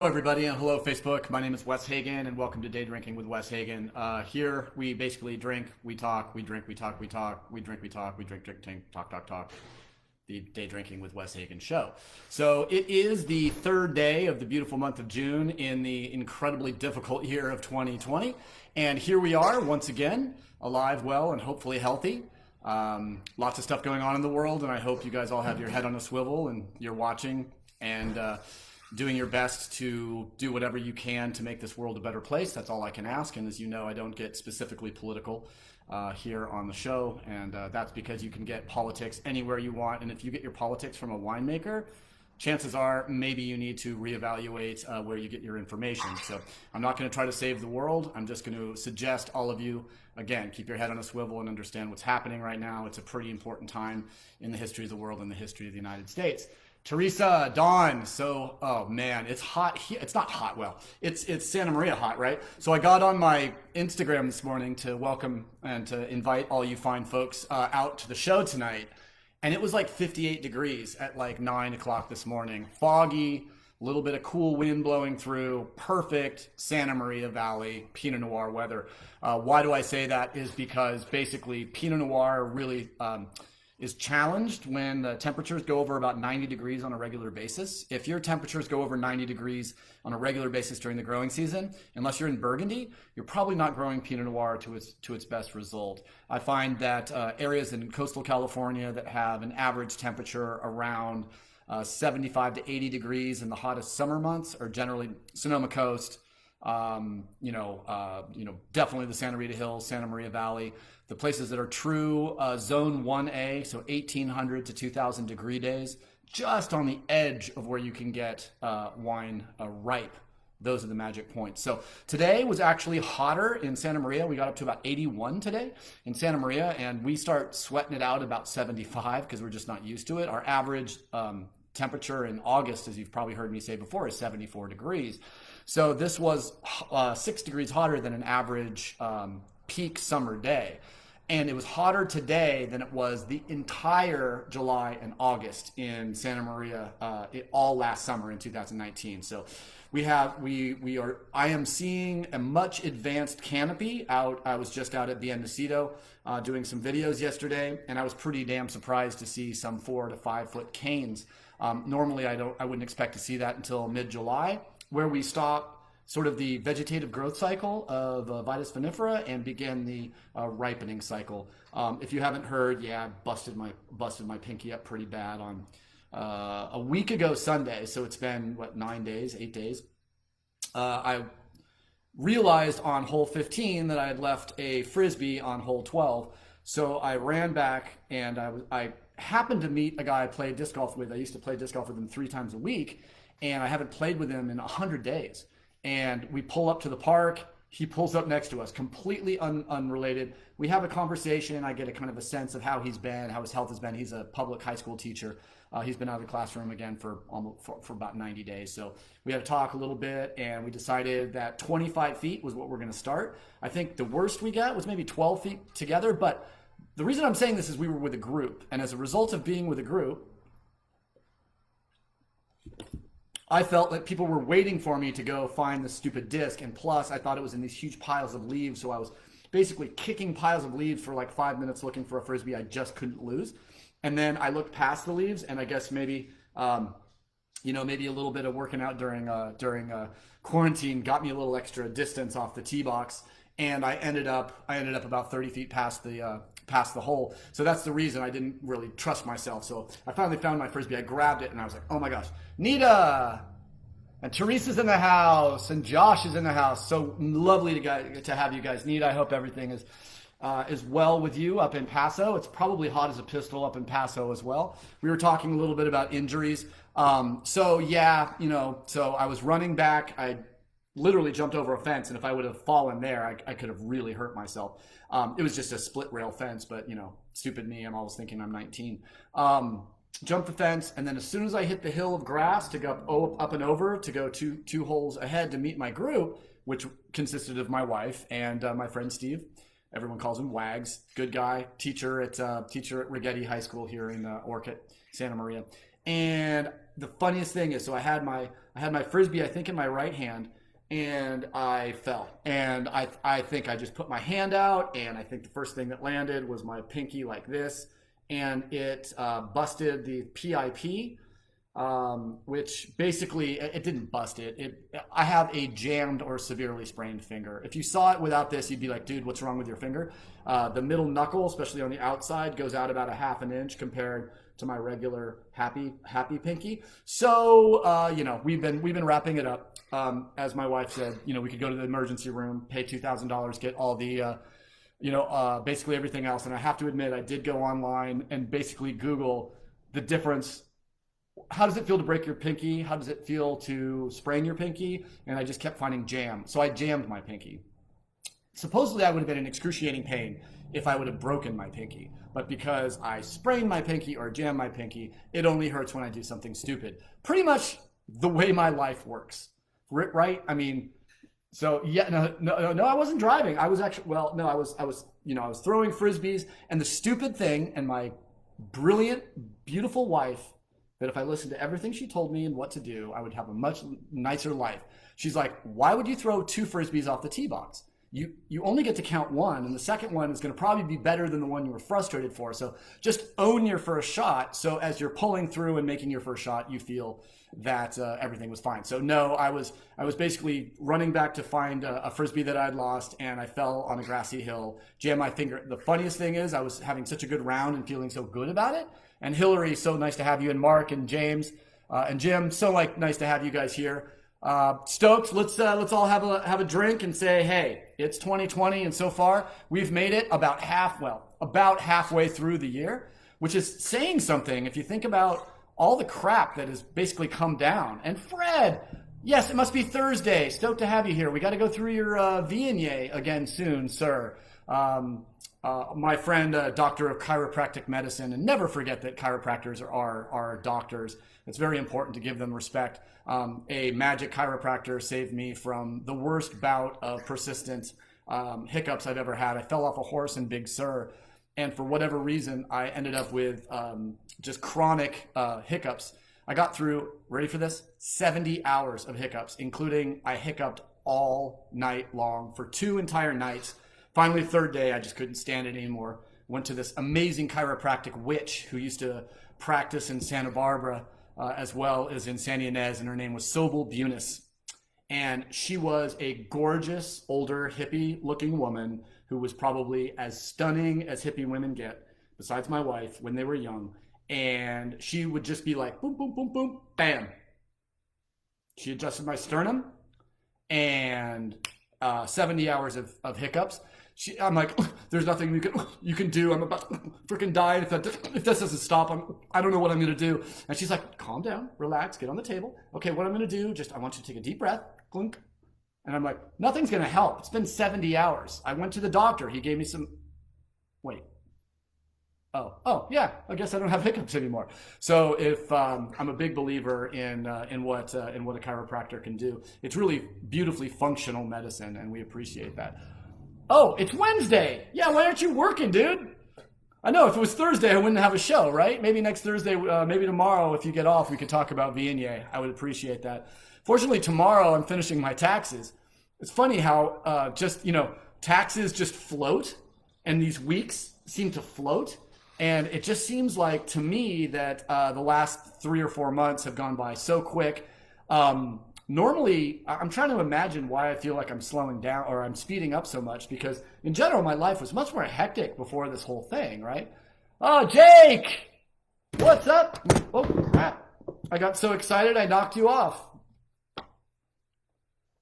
Hello, everybody, and hello, Facebook. My name is Wes Hagen, and welcome to Day Drinking with Wes Hagen. Here, we basically drink, we talk, we drink, we talk, we talk, we drink, we talk, we drink, drink, drink, talk, talk, talk. The Day Drinking with Wes Hagen show. So it is the third day of the beautiful month of June in the incredibly difficult year of 2020. And here we are once again, alive, well, and hopefully healthy. Lots of stuff going on in the world, and I hope you guys all have your head on a swivel and you're watching and doing your best to do whatever you can to make this world a better place. That's all I can ask. And as you know, I don't get specifically political here on the show. And that's because you can get politics anywhere you want. And if you get your politics from a winemaker, chances are maybe you need to reevaluate where you get your information. So I'm not going to try to save the world. I'm just going to suggest all of you, again, keep your head on a swivel and understand what's happening right now. It's a pretty important time in the history of the world and the history of the United States. Teresa, Dawn, so, oh man, it's hot here. It's not hot, well, it's Santa Maria hot, right? So I got on my Instagram this morning to welcome and to invite all you fine folks out to the show tonight. And it was like 58 degrees at like 9 o'clock this morning. Foggy, a little bit of cool wind blowing through, perfect Santa Maria Valley Pinot Noir weather. Why do I say that? Is because basically Pinot Noir really is challenged when the temperatures go over about 90 degrees on a regular basis. If your temperatures go over 90 degrees on a regular basis during the growing season, unless you're in Burgundy, you're probably not growing Pinot Noir to its best result. I find that areas in coastal California that have an average temperature around 75 to 80 degrees in the hottest summer months are generally Sonoma Coast, definitely the Santa Rita Hills, Santa Maria Valley. The places that are true zone 1A, so 1800 to 2000 degree days, just on the edge of where you can get wine ripe. Those are the magic points. So today was actually hotter in Santa Maria. We got up to about 81 today in Santa Maria, and we start sweating it out about 75 because we're just not used to it. Our average temperature in August, as you've probably heard me say before, is 74 degrees. So this was 6 degrees hotter than an average peak summer day. And it was hotter today than it was the entire July and August in Santa Maria, all last summer in 2019. So I am seeing a much advanced canopy out. I was just out at Bendecido doing some videos yesterday, and I was pretty damn surprised to see some 4 to 5 foot canes. Normally I wouldn't expect to see that until mid-July, where we stop sort of the vegetative growth cycle of Vitis vinifera and begin the ripening cycle. If you haven't heard, busted my pinky up pretty bad on a week ago Sunday. So it's been 8 days. I realized on hole 15 that I had left a Frisbee on hole 12. So I ran back and I happened to meet a guy I played disc golf with. I used to play disc golf with him 3 times a week, and I haven't played with him in 100 days. And we pull up to the park. He pulls up next to us, completely unrelated. We have a conversation. I get a kind of a sense of how he's been, how his health has been. He's a public high school teacher. He's been out of the classroom again for about 90 days. So we had to talk a little bit, and we decided that 25 feet was what we're going to start. I think the worst we got was maybe 12 feet together. But the reason I'm saying this is we were with a group. And as a result of being with a group, I felt that people were waiting for me to go find the stupid disc, and plus I thought it was in these huge piles of leaves, so I was basically kicking piles of leaves for like 5 minutes looking for a Frisbee I just couldn't lose. And then I looked past the leaves, and I guess maybe maybe a little bit of working out during quarantine got me a little extra distance off the tee box, and I ended up about 30 feet past the hole. So that's the reason I didn't really trust myself. So I finally found my Frisbee. I grabbed it and I was like, oh my gosh, Nita and Teresa's in the house and Josh is in the house. So lovely to have you guys. Nita, I hope everything is well with you up in Paso. It's probably hot as a pistol up in Paso as well. We were talking a little bit about injuries. So I was running back. I literally jumped over a fence, and if I would have fallen there, I could have really hurt myself. It was just a split rail fence, but stupid me, I'm always thinking I'm 19. Jumped the fence, and then as soon as I hit the hill of grass to go up and over to go two holes ahead to meet my group, which consisted of my wife and my friend Steve. Everyone calls him Wags. Good guy, teacher at Righetti High School here in Orcutt, Santa Maria. And the funniest thing is, so I had I had my Frisbee, I think, in my right hand, and I fell. And I think I just put my hand out, and I think the first thing that landed was my pinky like this, and it busted the PIP, which basically, it didn't bust it. I have a jammed or severely sprained finger. If you saw it without this, you'd be like, dude, what's wrong with your finger? The middle knuckle, especially on the outside, goes out about a half an inch compared to my regular happy pinky. So, we've been wrapping it up. As my wife said, we could go to the emergency room, pay $2,000, get all the, basically everything else. And I have to admit, I did go online and basically Google the difference. How does it feel to break your pinky? How does it feel to sprain your pinky? And I just kept finding jam. So I jammed my pinky. Supposedly I would have been in excruciating pain if I would have broken my pinky. But because I sprained my pinky or jammed my pinky, it only hurts when I do something stupid. Pretty much the way my life works, right? I mean, so yeah, no, I wasn't driving. I was actually, I was throwing Frisbees, and the stupid thing, and my brilliant, beautiful wife, that if I listened to everything she told me and what to do, I would have a much nicer life. She's like, why would you throw 2 Frisbees off the tee box? You only get to count 1, and the second one is going to probably be better than the one you were frustrated for. So just own your first shot. So as you're pulling through and making your first shot, you feel that everything was fine. So no, I was basically running back to find a Frisbee that I'd lost, and I fell on a grassy hill, jammed my finger. The funniest thing is I was having such a good round and feeling so good about it. And Hillary, so nice to have you, and Mark and James and Jim, so nice to have you guys here. Stoked, let's all have a drink and say, hey, it's 2020, and so far we've made it about halfway through the year, which is saying something if you think about all the crap that has basically come down. And Fred, yes, it must be Thursday. Stoked to have you here. We got to go through your Viognier again soon, sir. My friend, doctor of chiropractic medicine, and never forget that chiropractors are doctors. It's very important to give them respect. A magic chiropractor saved me from the worst bout of persistent hiccups I've ever had. I fell off a horse in Big Sur, and for whatever reason, I ended up with just chronic hiccups. I got through, ready for this, 70 hours of hiccups, including I hiccuped all night long for 2 entire nights. Finally, third day, I just couldn't stand it anymore. Went to this amazing chiropractic witch who used to practice in Santa Barbara as well as in San Ynez, and her name was Sobel Bunis. And she was a gorgeous, older, hippie-looking woman who was probably as stunning as hippie women get, besides my wife, when they were young. And she would just be like, boom, boom, boom, boom, bam. She adjusted my sternum, and 70 hours of hiccups. I'm like, there's nothing you can do. I'm about to freaking die. If this doesn't stop, I don't know what I'm going to do. And she's like, calm down, relax, get on the table. Okay, what I'm going to do, I want you to take a deep breath, clunk. And I'm like, nothing's going to help. It's been 70 hours. I went to the doctor. He gave me some, wait. Oh, yeah, I guess I don't have hiccups anymore. So if I'm a big believer in what a chiropractor can do. It's really beautifully functional medicine, and we appreciate that. Oh, it's Wednesday. Yeah, why aren't you working, dude? I know, if it was Thursday, I wouldn't have a show, right? Maybe next Thursday, maybe tomorrow, if you get off, we could talk about Viognier. I would appreciate that. Fortunately, tomorrow, I'm finishing my taxes. It's funny how taxes just float, and these weeks seem to float. And it just seems like, to me, that the last 3 or 4 months have gone by so quick. Normally, I'm trying to imagine why I feel like I'm slowing down or I'm speeding up so much, because in general, my life was much more hectic before this whole thing, right? Oh, Jake! What's up? Oh, crap. I got so excited, I knocked you off.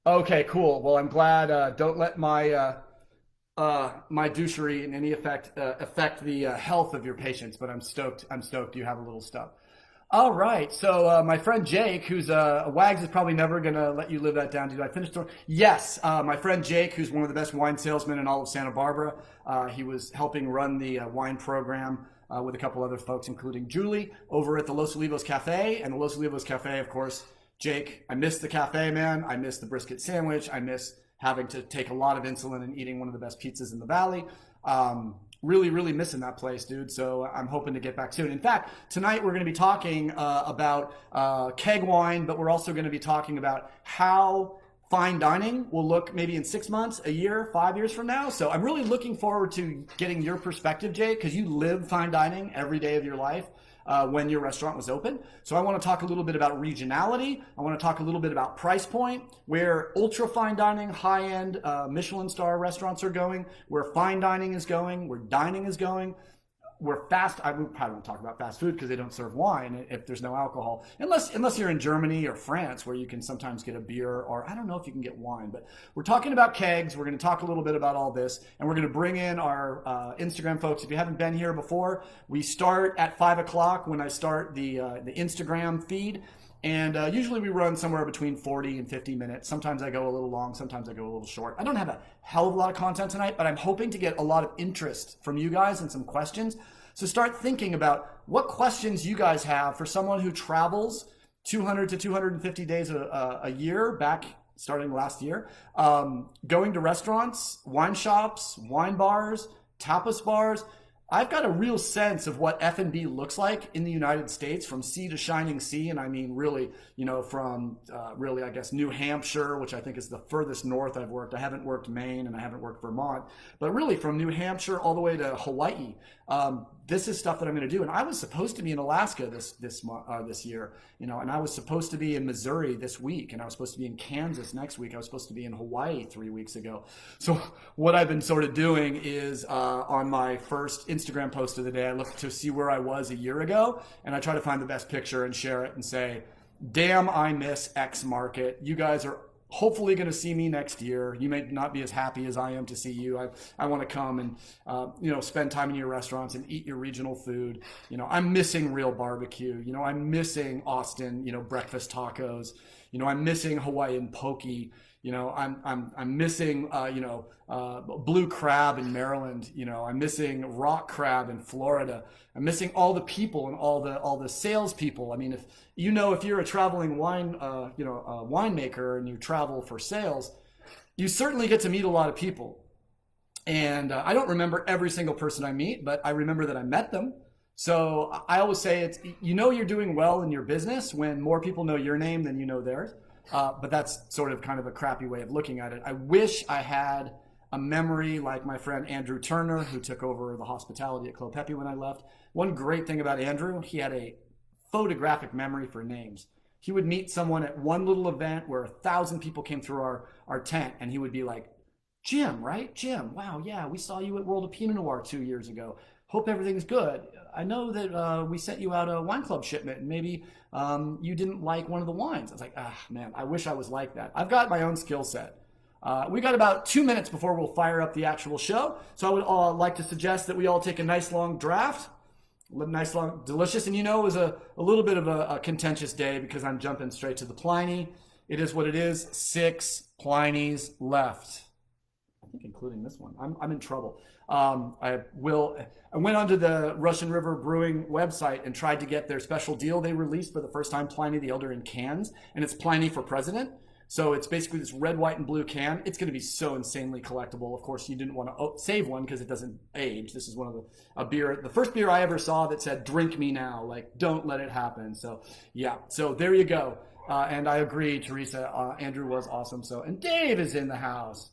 Okay, cool. Well, I'm glad. Don't let my douchery in any affect the health of your patients, but I'm stoked you have a little stuff. All right, so my friend Jake, who's Wags is probably never gonna let you live that down. Did I finish? Yes, my friend Jake, who's one of the best wine salesmen in all of Santa Barbara. He was helping run the wine program with a couple other folks, including Julie, over at the Los Olivos Cafe. And the Los Olivos Cafe, of course, Jake, I miss the cafe, man. I miss the brisket sandwich. I miss having to take a lot of insulin and eating one of the best pizzas in the valley. really, really missing that place, dude. So I'm hoping to get back soon. In fact, tonight we're going to be talking about keg wine, but we're also going to be talking about how fine dining will look maybe in 6 months, a year, 5 years from now. So I'm really looking forward to getting your perspective, Jay, because you live fine dining every day of your life. When your restaurant was open. So I want to talk a little bit about regionality. I want to talk a little bit about price point, where ultra fine dining, high-end Michelin star restaurants are going, where fine dining is going, where dining is going, where I probably won't talk about fast food because they don't serve wine if there's no alcohol, unless you're in Germany or France, where you can sometimes get a beer, or I don't know if you can get wine. But we're talking about kegs. We're going to talk a little bit about all this, and we're going to bring in our Instagram folks. If you haven't been here before, we start at 5 o'clock when I start the Instagram feed. And usually we run somewhere between 40 and 50 minutes. Sometimes I go a little long, sometimes I go a little short. I don't have a hell of a lot of content tonight, but I'm hoping to get a lot of interest from you guys and some questions. So start thinking about what questions you guys have for someone who travels 200 to 250 days a year, back starting last year, going to restaurants, wine shops, wine bars, tapas bars. I've got a real sense of what F&B looks like in the United States, from sea to shining sea. And I mean, really, from really, I guess, New Hampshire, which I think is the furthest north I've worked. I haven't worked Maine and I haven't worked Vermont, but really from New Hampshire all the way to Hawaii. This is stuff that I'm going to do. And I was supposed to be in Alaska this year, and I was supposed to be in Missouri this week, and I was supposed to be in Kansas next week. I was supposed to be in Hawaii 3 weeks ago. So what I've been sort of doing is on my first Instagram post of the day, I look to see where I was a year ago, and I try to find the best picture and share it and say, damn, I miss X market. You guys are hopefully going to see me next year. You may not be as happy as I am to see you. I want to come and, spend time in your restaurants and eat your regional food. I'm missing real barbecue. I'm missing Austin, breakfast tacos. I'm missing Hawaiian poke. I'm missing, blue crab in Maryland. I'm missing rock crab in Florida. I'm missing all the people and all the salespeople. I mean, if you're a traveling winemaker and you travel for sales, you certainly get to meet a lot of people. And I don't remember every single person I meet, but I remember that I met them. So I always say you're doing well in your business when more people know your name than you know theirs. But that's sort of kind of a crappy way of looking at it. I wish I had a memory like my friend Andrew Turner, who took over the hospitality at Clo Pepe when I left. One great thing about Andrew, he had a photographic memory for names. He would meet someone at one little event where 1,000 people came through our tent, and he would be like, Jim, right? Jim, wow, yeah, we saw you at World of Pinot Noir 2 years ago. Hope everything's good. I know that we sent you out a wine club shipment, and maybe you didn't like one of the wines. I was like, man, I wish I was like that. I've got my own skill set. We got about 2 minutes before we'll fire up the actual show. So I would like to suggest that we all take a nice long draft. Nice long, delicious. And it was a little bit of a contentious day because I'm jumping straight to the Pliny. It is what it is. 6 Plinies left. I think including this one. I'm in trouble. I went onto the Russian River Brewing website and tried to get their special deal they released for the first time, Pliny the Elder in cans, and it's Pliny for President. So it's basically this red, white, and blue can. It's going to be so insanely collectible. Of course, you didn't want to save one because it doesn't age. This is the first beer I ever saw that said, drink me now. Like, don't let it happen. So yeah, so there you go. And I agree, Teresa, Andrew was awesome. And Dave is in the house.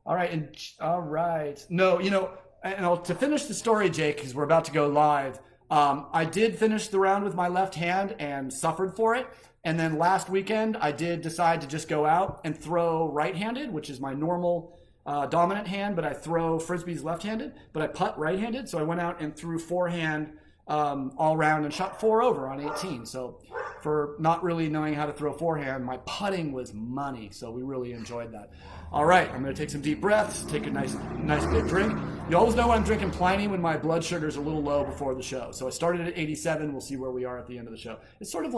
All right. No, to finish the story, Jake, because we're about to go live, I did finish the round with my left hand and suffered for it. And then last weekend, I did decide to just go out and throw right-handed, which is my normal dominant hand, but I throw Frisbees left-handed, but I putt right-handed. So I went out and threw forehand all round and shot 4 over on 18. So for not really knowing how to throw forehand, my putting was money. So we really enjoyed that. All right, I'm going to take some deep breaths, take a nice big drink. You always know when I'm drinking Pliny when my blood sugar's a little low before the show. So I started at 87. We'll see where we are at the end of the show. It's sort of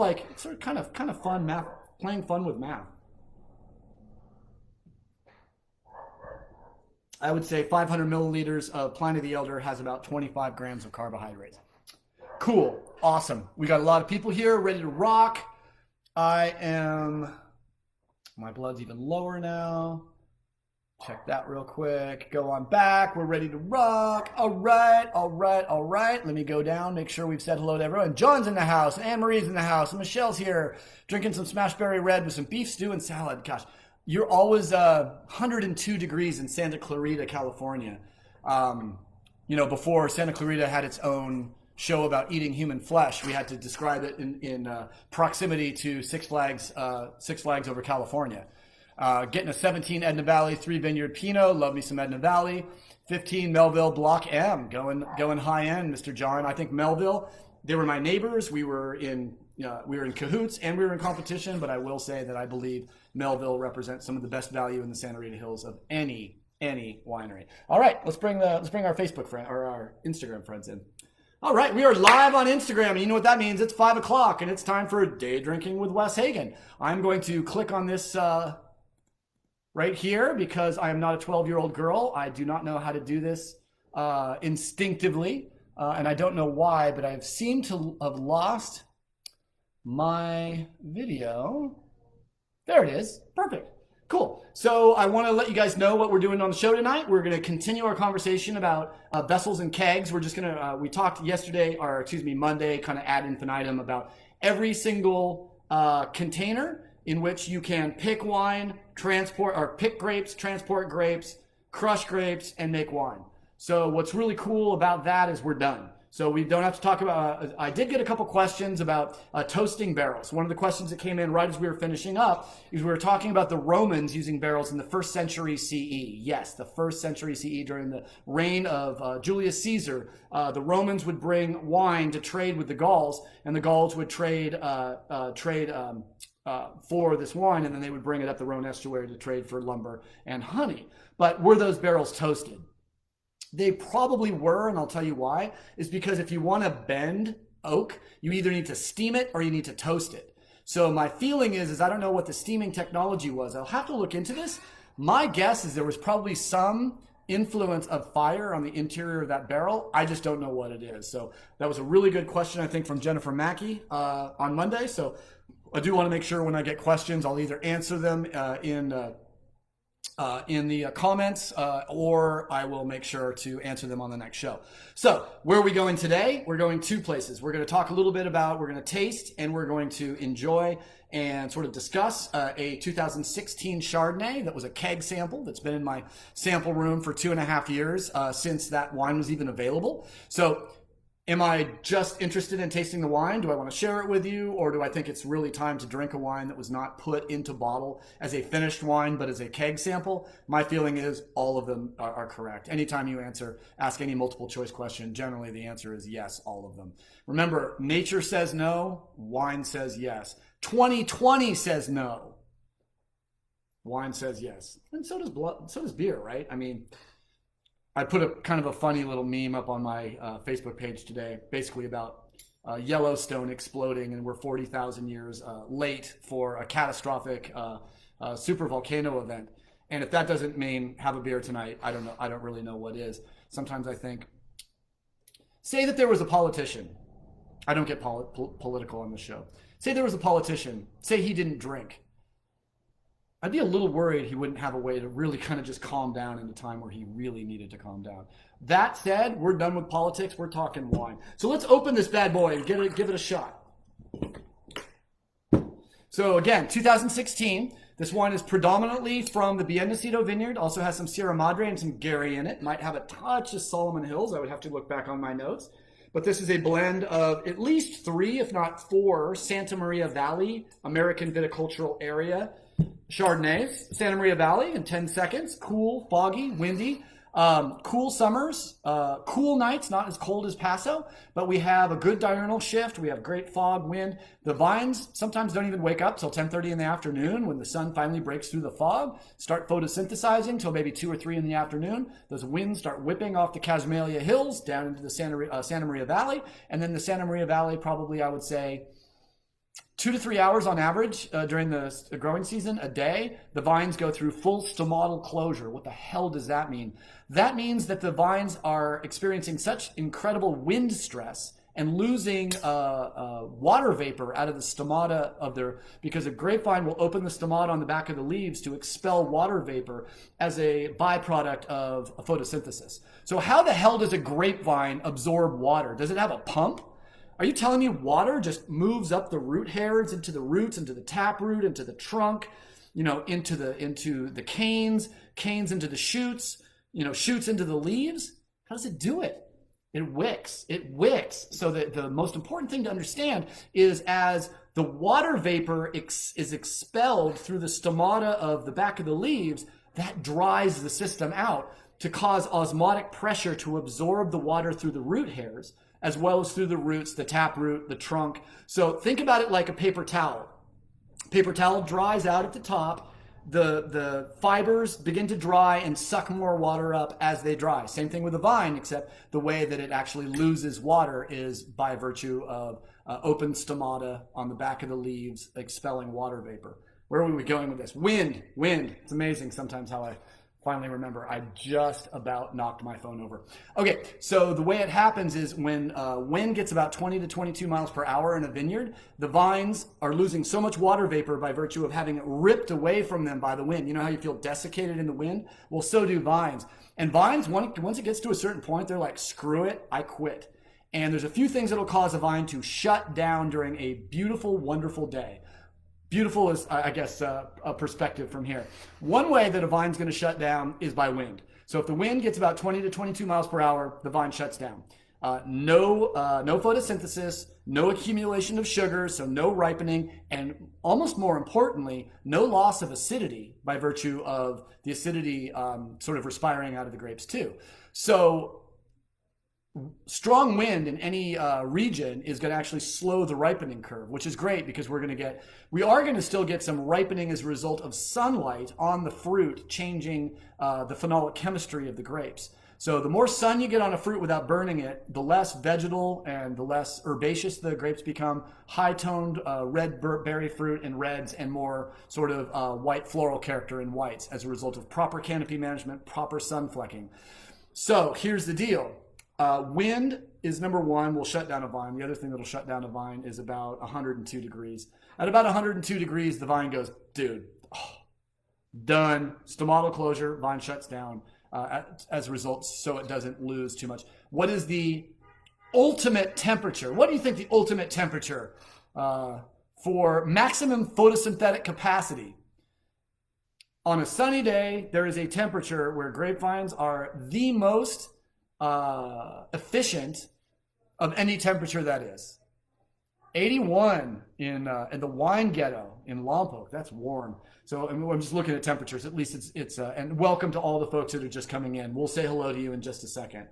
kind of fun math, playing fun with math. I would say 500 milliliters of Pliny the Elder has about 25 grams of carbohydrates. Cool, awesome. We got a lot of people here ready to rock. My blood's even lower now. Check that real quick. Go on back. We're ready to rock. All right, all right, all right. Let me go down, make sure we've said hello to everyone. John's in the house, and Anne-Marie's in the house, and Michelle's here, drinking some smashed berry red with some beef stew and salad. Gosh, you're always 102 degrees in Santa Clarita, California. Before Santa Clarita had its own show about eating human flesh, we had to describe it in proximity to Six Flags over California. Getting a 17 Edna Valley 3 Vineyard Pinot. Love me some Edna Valley. 15 Melville Block M. Going high end, Mr. John. I think Melville, they were my neighbors. We were in cahoots and we were in competition, but I will say that I believe Melville represents some of the best value in the Santa Rita Hills of any winery. All right, let's bring our Facebook friend or our Instagram friends in. All right, we are live on Instagram, and you know what that means. It's 5 o'clock, and it's time for Day Drinking with Wes Hagen. I'm going to click on this right here because I am not a 12-year-old girl. I do not know how to do this instinctively, and I don't know why, but I seem to have lost my video. There it is. Perfect. Cool. So I want to let you guys know what we're doing on the show tonight. We're going to continue our conversation about vessels and kegs. We're just going to, we talked Monday, kind of ad infinitum about every single container in which you can pick wine, pick grapes, transport grapes, crush grapes, and make wine. So what's really cool about that is we're done. So we don't have to talk about, I did get a couple questions about toasting barrels. One of the questions that came in right as we were finishing up is we were talking about the Romans using barrels in the 1st century CE. Yes, the 1st century CE during the reign of Julius Caesar. The Romans would bring wine to trade with the Gauls, and the Gauls would trade for this wine, and then they would bring it up the Rhone estuary to trade for lumber and honey. But were those barrels toasted? They probably were, and I'll tell you why. Is because if you want to bend oak, you either need to steam it or you need to toast it. So my feeling is I don't know what the steaming technology was. I'll have to look into this. My guess is there was probably some influence of fire on the interior of that barrel. I just don't know what it is. So that was a really good question, I think, from Jennifer Mackey on Monday. So I do want to make sure when I get questions, I'll either answer them in the comments, or I will make sure to answer them on the next show. So where are we going today? We're going 2 places. We're going to talk a little bit about, we're going to taste, and we're going to enjoy and sort of discuss a 2016 Chardonnay that was a keg sample that's been in my sample room for 2.5 years since that wine was even available. So am I just interested in tasting the wine? Do I want to share it with you? Or do I think it's really time to drink a wine that was not put into bottle as a finished wine, but as a keg sample? My feeling is all of them are correct. Anytime you ask any multiple choice question, generally the answer is yes, all of them. Remember, nature says no, wine says yes. 2020 says no, wine says yes. And so does beer, right? I mean, I put a kind of a funny little meme up on my Facebook page today, basically about Yellowstone exploding, and we're 40,000 years late for a catastrophic super volcano event. And if that doesn't mean have a beer tonight, I don't know. I don't really know what is. Sometimes I think, say that there was a politician. I don't get political on the show. Say there was a politician. Say he didn't drink. I'd be a little worried he wouldn't have a way to really kind of just calm down in a time where he really needed to calm down. That said, we're done with politics. We're talking wine. So let's open this bad boy and give it a shot. So again, 2016. This wine is predominantly from the Biennacido vineyard. Also has some Sierra Madre and some Gary in it. Might have a touch of Solomon Hills. I would have to look back on my notes. But this is a blend of at least 3, if not 4, Santa Maria Valley, American viticultural area Chardonnays. Santa Maria Valley in 10 seconds. Cool, foggy, windy. Cool summers, cool nights, not as cold as Paso, but we have a good diurnal shift. We have great fog, wind. The vines sometimes don't even wake up till 10:30 in the afternoon when the sun finally breaks through the fog, start photosynthesizing till maybe 2 or 3 in the afternoon. Those winds start whipping off the Casmalia Hills down into the Santa Maria Valley. And then the Santa Maria Valley, probably I would say 2 to 3 hours on average during the growing season a day. The vines go through full stomatal closure. What the hell does that mean? That means that the vines are experiencing such incredible wind stress and losing water vapor out of the stomata of their, because a grapevine will open the stomata on the back of the leaves to expel water vapor as a byproduct of photosynthesis. So how the hell does a grapevine absorb water? Does it have a pump? Are you telling me water just moves up the root hairs into the roots, into the taproot, into the trunk, into the canes into the shoots, shoots into the leaves? How does it do it? It wicks. So the most important thing to understand is as the water vapor is expelled through the stomata of the back of the leaves, that dries the system out to cause osmotic pressure to absorb the water through the root hairs, as well as through the roots, the taproot, the trunk. So think about it like a paper towel. Paper towel dries out at the top. The fibers begin to dry and suck more water up as they dry. Same thing with a vine, except the way that it actually loses water is by virtue of open stomata on the back of the leaves expelling water vapor. Where are we going with this? Wind. It's amazing sometimes how I finally remember. I just about knocked my phone over. Okay, so the way it happens is when wind gets about 20 to 22 miles per hour in a vineyard, the vines are losing so much water vapor by virtue of having it ripped away from them by the wind. You know how you feel desiccated in the wind? Well, so do vines. And vines, once it gets to a certain point, they're like, screw it, I quit. And there's a few things that'll cause a vine to shut down during a beautiful, wonderful day. Beautiful is, I guess, a perspective from here. One way that a vine's going to shut down is by wind. So if the wind gets about 20 to 22 miles per hour, the vine shuts down. No photosynthesis, no accumulation of sugar, so no ripening, and almost more importantly, no loss of acidity by virtue of the acidity sort of respiring out of the grapes too. So strong wind in any region is going to actually slow the ripening curve, which is great because we are going to still get some ripening as a result of sunlight on the fruit changing the phenolic chemistry of the grapes. So the more sun you get on a fruit without burning it, the less vegetal and the less herbaceous the grapes become, high-toned red berry fruit in reds and more sort of white floral character in whites as a result of proper canopy management, proper sun flecking. So here's the deal. Wind is number one, will shut down a vine. The other thing that'll shut down a vine is about 102 degrees. At about 102 degrees, the vine goes, dude, done. Stomatal closure, vine shuts down as a result, so it doesn't lose too much. What is the ultimate temperature? What do you think the ultimate temperature for maximum photosynthetic capacity? On a sunny day, there is a temperature where grapevines are the most efficient of any temperature that is. 81 in the wine ghetto in Lompoc. That's warm. So I'm just looking at temperatures. At least it's and welcome to all the folks that are just coming in. We'll say hello to you in just a second.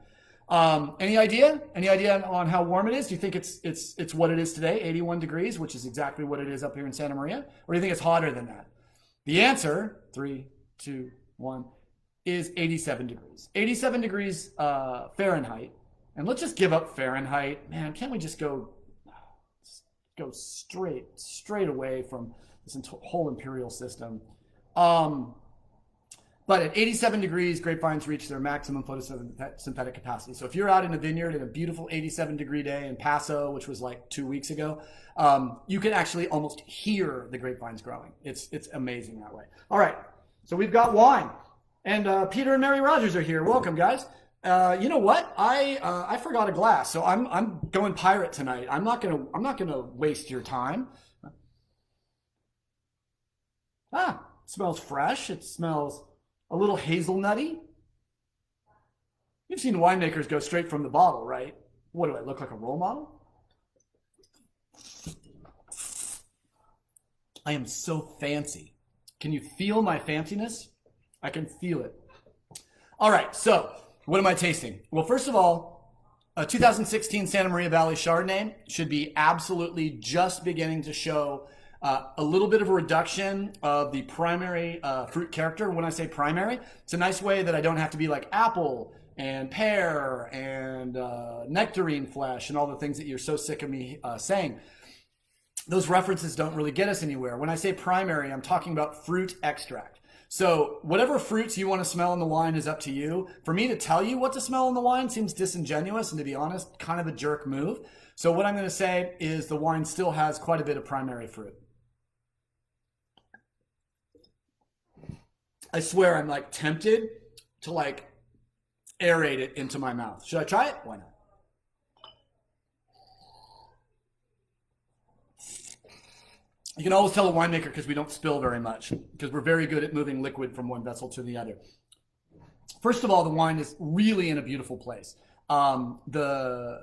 Any idea? Any idea on how warm it is? Do you think it's what it is today, 81 degrees, which is exactly what it is up here in Santa Maria? Or do you think it's hotter than that? The answer, 3, 2, 1, is 87 degrees. 87 degrees Fahrenheit. And let's just give up Fahrenheit. Man, can't we just go straight away from this whole imperial system? But at 87 degrees, grapevines reach their maximum photosynthetic capacity. So if you're out in a vineyard in a beautiful 87 degree day in Paso, which was like 2 weeks ago, you can actually almost hear the grapevines growing. It's amazing that way. All right, so we've got wine. And Peter and Mary Rogers are here. Welcome, guys. You know what? I forgot a glass, so I'm going pirate tonight. I'm not gonna waste your time. It smells fresh. It smells a little hazelnutty. You've seen winemakers go straight from the bottle, right? What do I look like, a role model? I am so fancy. Can you feel my fanciness? I can feel it. All right, so what am I tasting? Well, first of all, a 2016 Santa Maria Valley Chardonnay should be absolutely just beginning to show a little bit of a reduction of the primary fruit character. When I say primary, it's a nice way that I don't have to be like apple and pear and nectarine flesh and all the things that you're so sick of me saying. Those references don't really get us anywhere. When I say primary, I'm talking about fruit extract. So whatever fruits you want to smell in the wine is up to you. For me to tell you what to smell in the wine seems disingenuous and, to be honest, kind of a jerk move. So what I'm going to say is the wine still has quite a bit of primary fruit. I swear I'm like tempted to like aerate it into my mouth. Should I try it? Why not? You can always tell a winemaker because we don't spill very much, because we're very good at moving liquid from one vessel to the other. First of all, the wine is really in a beautiful place. The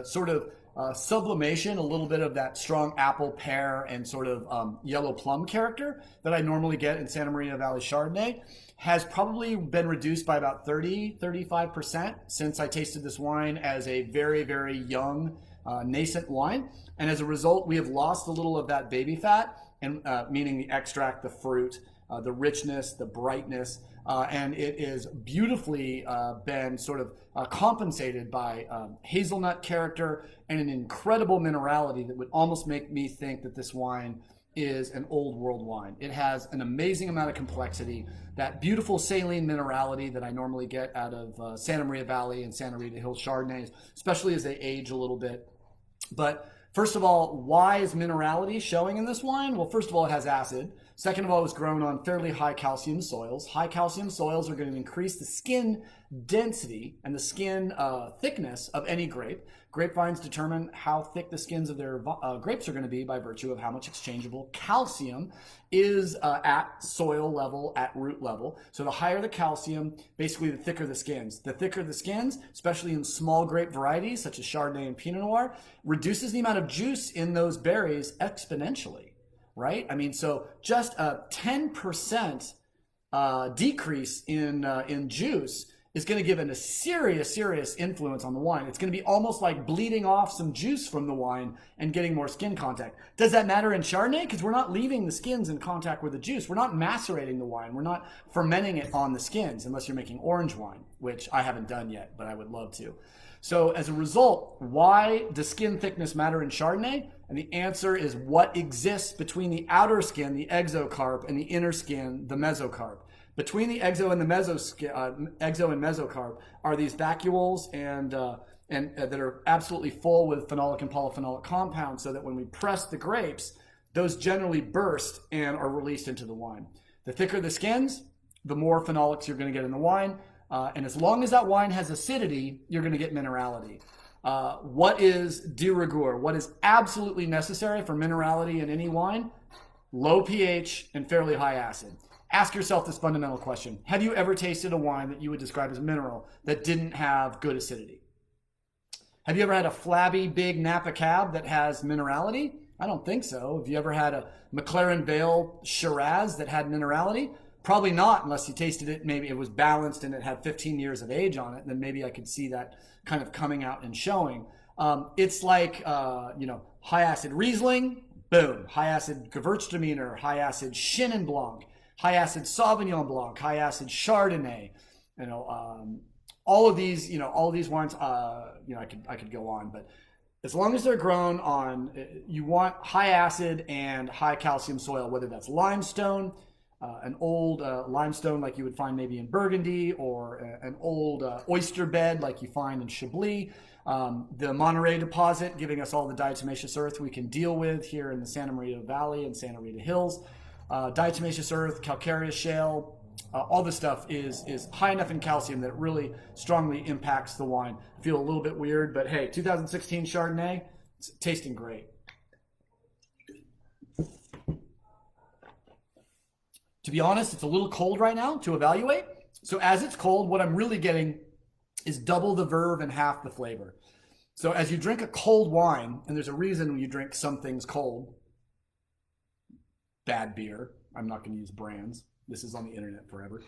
sort of sublimation, a little bit of that strong apple, pear, and sort of yellow plum character that I normally get in Santa Maria Valley Chardonnay has probably been reduced by about 35% since I tasted this wine as a very, very young, nascent wine. And as a result, we have lost a little of that baby fat, and meaning the extract, the fruit, the richness, the brightness, and it is beautifully been sort of compensated by hazelnut character and an incredible minerality that would almost make me think that this wine is an old world wine. It has an amazing amount of complexity, that beautiful saline minerality that I normally get out of Santa Maria Valley and Santa Rita Hills Chardonnays, especially as they age a little bit. But first of all, why is minerality showing in this wine? Well, first of all, it has acid. Second of all, it was grown on fairly high calcium soils. High calcium soils are going to increase the skin density and the skin thickness of any grape. Grapevines determine how thick the skins of their grapes are going to be by virtue of how much exchangeable calcium is at soil level, at root level. So the higher the calcium, basically the thicker the skins. The thicker the skins, especially in small grape varieties such as Chardonnay and Pinot Noir, reduces the amount of juice in those berries exponentially. Right? I mean, so just a 10% decrease in juice is going to give it a serious influence on the wine. It's going to be almost like bleeding off some juice from the wine and getting more skin contact. Does that matter in Chardonnay? Because we're not leaving the skins in contact with the juice. We're not macerating the wine. We're not fermenting it on the skins, unless you're making orange wine, which I haven't done yet, but I would love to. So as a result, why does skin thickness matter in Chardonnay? And the answer is what exists between the outer skin, the exocarp, and the inner skin, the mesocarp. Between the exo and the mesocarp are these vacuoles and that are absolutely full with phenolic and polyphenolic compounds, so that when we press the grapes, those generally burst and are released into the wine. The thicker the skins, the more phenolics you're going to get in the wine. And as long as that wine has acidity, you're going to get minerality. What is de rigueur? What is absolutely necessary for minerality in any wine? Low pH and fairly high acid. Ask yourself this fundamental question. Have you ever tasted a wine that you would describe as mineral that didn't have good acidity? Have you ever had a flabby, big Napa Cab that has minerality? I don't think so. Have you ever had a McLaren Vale Shiraz that had minerality? Probably not, unless you tasted it, maybe it was balanced and it had 15 years of age on it, then maybe I could see that kind of coming out and showing. It's like, high acid Riesling, boom. High acid Gewürztraminer, high acid Chenin Blanc, high acid Sauvignon Blanc, high acid Chardonnay, all of these wines, I could go on, but as long as they're grown on, you want high acid and high calcium soil, whether that's limestone, an old limestone like you would find maybe in Burgundy, or an old oyster bed like you find in Chablis. The Monterey deposit giving us all the diatomaceous earth we can deal with here in the Santa Maria Valley and Santa Rita Hills. Diatomaceous earth, calcareous shale, all this stuff is high enough in calcium that it really strongly impacts the wine. I feel a little bit weird, but hey, 2016 Chardonnay, it's tasting great. To be honest, it's a little cold right now to evaluate. So as it's cold, what I'm really getting is double the verve and half the flavor. So as you drink a cold wine, and there's a reason when you drink some things cold, bad beer, I'm not going to use brands. This is on the internet forever.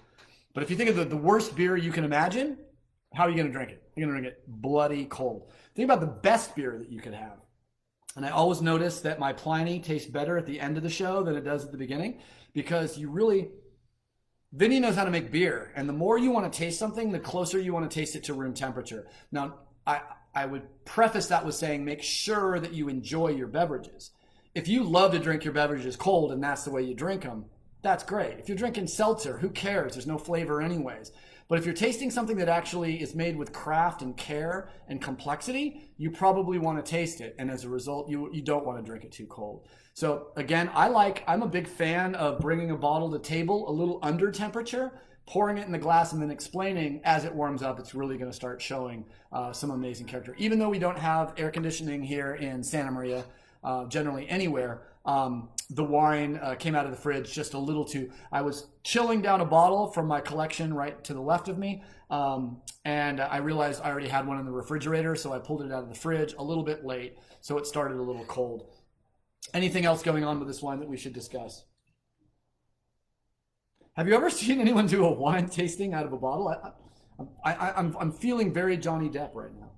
But if you think of the worst beer you can imagine, how are you going to drink it? You're going to drink it bloody cold. Think about the best beer that you could have. And I always notice that my Pliny tastes better at the end of the show than it does at the beginning, because Vinny knows how to make beer. And the more you want to taste something, the closer you want to taste it to room temperature. Now, I would preface that with saying, make sure that you enjoy your beverages. If you love to drink your beverages cold and that's the way you drink them, that's great. If you're drinking seltzer, who cares? There's no flavor anyways. But if you're tasting something that actually is made with craft and care and complexity, you probably want to taste it. And as a result, you don't want to drink it too cold. So again, I'm a big fan of bringing a bottle to table a little under temperature, pouring it in the glass, and then explaining as it warms up. It's really going to start showing some amazing character. Even though we don't have air conditioning here in Santa Maria, generally anywhere, the wine came out of the fridge just a little too. I was chilling down a bottle from my collection right to the left of me, and I realized I already had one in the refrigerator, so I pulled it out of the fridge a little bit late, so it started a little cold. Anything else going on with this wine that we should discuss? Have you ever seen anyone do a wine tasting out of a bottle? I'm feeling very Johnny Depp right now.